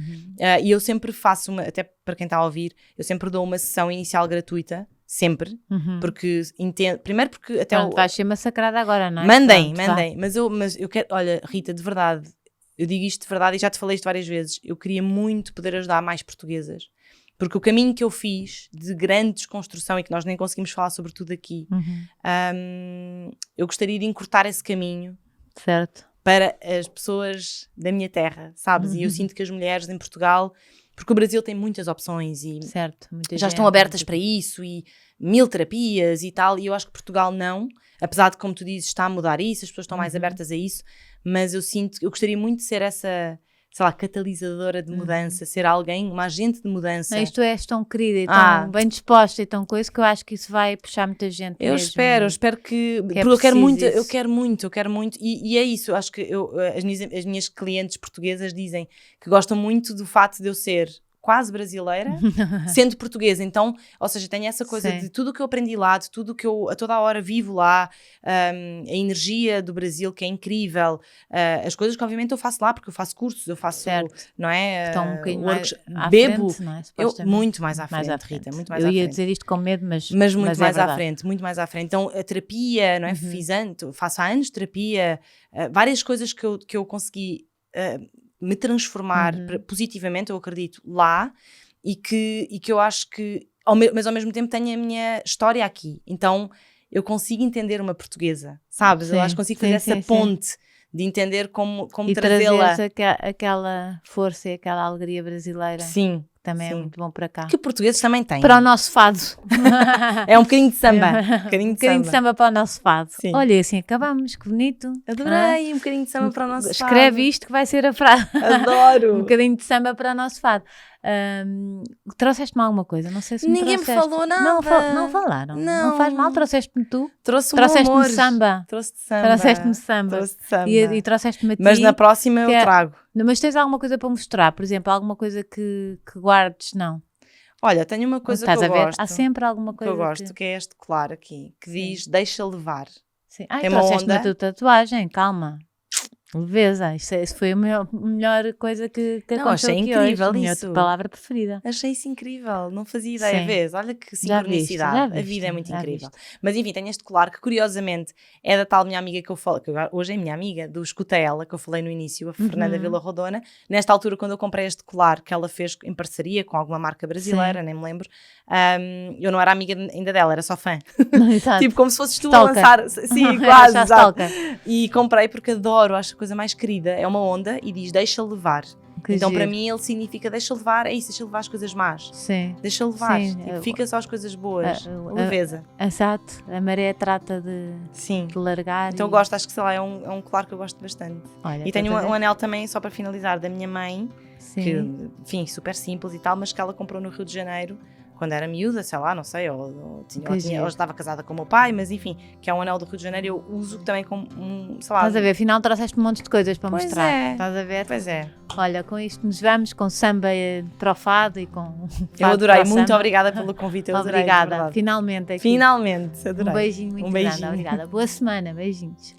E eu sempre faço até para quem está a ouvir, eu sempre dou uma sessão inicial gratuita, sempre, porque entendo, primeiro porque até vais ser massacrada agora, não é? Mandem, mas eu quero, olha Rita, de verdade, eu digo isto de verdade e já te falei isto várias vezes, eu queria muito poder ajudar mais portuguesas. Porque o caminho que eu fiz de grande desconstrução e que nós nem conseguimos falar sobre tudo aqui, eu gostaria de encurtar esse caminho para as pessoas da minha terra, sabes? E eu sinto que as mulheres em Portugal, porque o Brasil tem muitas opções e já estão abertas para isso e 1000 terapias e tal, e eu acho que Portugal não, apesar de, como tu dizes, está a mudar isso, as pessoas estão mais abertas a isso, mas eu gostaria muito de ser essa... sei lá, catalisadora de mudança, ser alguém, uma agente de mudança. Isto és tão querida e tão bem disposta e tão coisa que eu acho que isso vai puxar muita gente eu mesmo. Espero que porque eu quero muito e é isso, eu acho que as minhas clientes portuguesas dizem que gostam muito do fato de eu ser quase brasileira, sendo portuguesa, então, ou seja, tenho essa coisa de tudo o que eu aprendi lá, de tudo que eu a toda a hora vivo lá, a energia do Brasil que é incrível, as coisas que obviamente eu faço lá, porque eu faço cursos, eu faço, não é? Então, um bocadinho mais à bebo, frente, não é? Muito mais à frente, Rita, muito mais à frente. Eu ia dizer isto com medo, mas muito mais à frente, muito mais à frente. Então, a terapia, não é? Faço há anos terapia, várias coisas que eu consegui me transformar positivamente, eu acredito, lá, e que eu acho que, mas ao mesmo tempo tenho a minha história aqui, então eu consigo entender uma portuguesa, sabes? Eu acho que consigo fazer essa ponte de entender como e trazê-la. E aquela força e aquela alegria brasileira. Sim, também é Sim. muito bom para cá. Que portugueses também têm. Para o nosso fado. É um bocadinho de samba. Um Um bocadinho de samba para o nosso fado. Sim. Olha, assim acabamos, que bonito. Adorei, um bocadinho de samba para o nosso fado. Escreve isto que vai ser a frase. Adoro. Um bocadinho de samba para o nosso fado. Trouxeste-me alguma coisa? Não sei se Ninguém me trouxeste. falou nada. Não falaram. Não. Não faz mal, trouxeste-me tu. Trouxe-me amor. Samba. Trouxe-te samba. Trouxeste-me samba. Trouxe-te samba. E trouxeste-me a ti. Mas na próxima eu que é- trago. Mas tens alguma coisa para mostrar? Por exemplo, alguma coisa que guardes? Não. Olha, tenho uma coisa Estás que eu a ver? gosto. Há sempre alguma Que coisa eu gosto, que é este colar aqui, que diz deixa levar. Sim. Ai, Tem uma trouxeste-me a onda. tua tatuagem, calma. Leveza, isso foi a melhor coisa que Não, aconteceu achei aqui incrível hoje. A minha isso. palavra preferida. Achei isso incrível, não fazia ideia. Sim. Vês, olha que Já viste, sincronicidade. já A viste, vida é muito já incrível. viste. Mas enfim, tenho este colar que curiosamente é da tal minha amiga que eu falo, que agora, hoje é minha amiga, do Escuta Ela, que eu falei no início, a Fernanda Vila Rodona. Nesta altura, quando eu comprei este colar, que ela fez em parceria com alguma marca brasileira, nem me lembro, eu não era amiga ainda dela, era só fã. Exato. Tipo, como se fosses tu Stalker. a lançar. Sim, Já quase, exato. stalker. E comprei porque adoro, acho a coisa mais querida. É uma onda e diz deixa levar. Que Então para giro. mim ele significa deixa levar, é isso, deixa levar as coisas más. Sim. Deixa levar, Sim, tipo, fica só as coisas boas. Leveza. Exato. A maré trata Sim. de largar. Então eu gosto, acho que sei lá, é um colar que eu gosto bastante. Olha, E tenho estás a um ver? anel também, só para finalizar, da minha mãe, Sim. que, enfim, super simples e tal, mas que ela comprou no Rio de Janeiro, quando era miúda, sei lá, não sei, ou estava casada com o meu pai, mas enfim, que é um anel do Rio de Janeiro, eu uso também como sei lá. Estás a ver? Afinal trouxeste um monte de coisas para Pois mostrar. é. Estás a ver? Pois é. Olha, com isto nos vamos, com samba para o fado e com Eu adorei, muito obrigada pelo convite. Eu adorei, de Obrigada, verdade. finalmente aqui. Finalmente, adorei. Um beijinho muito Um grande, beijinho. obrigada. Boa semana, beijinhos.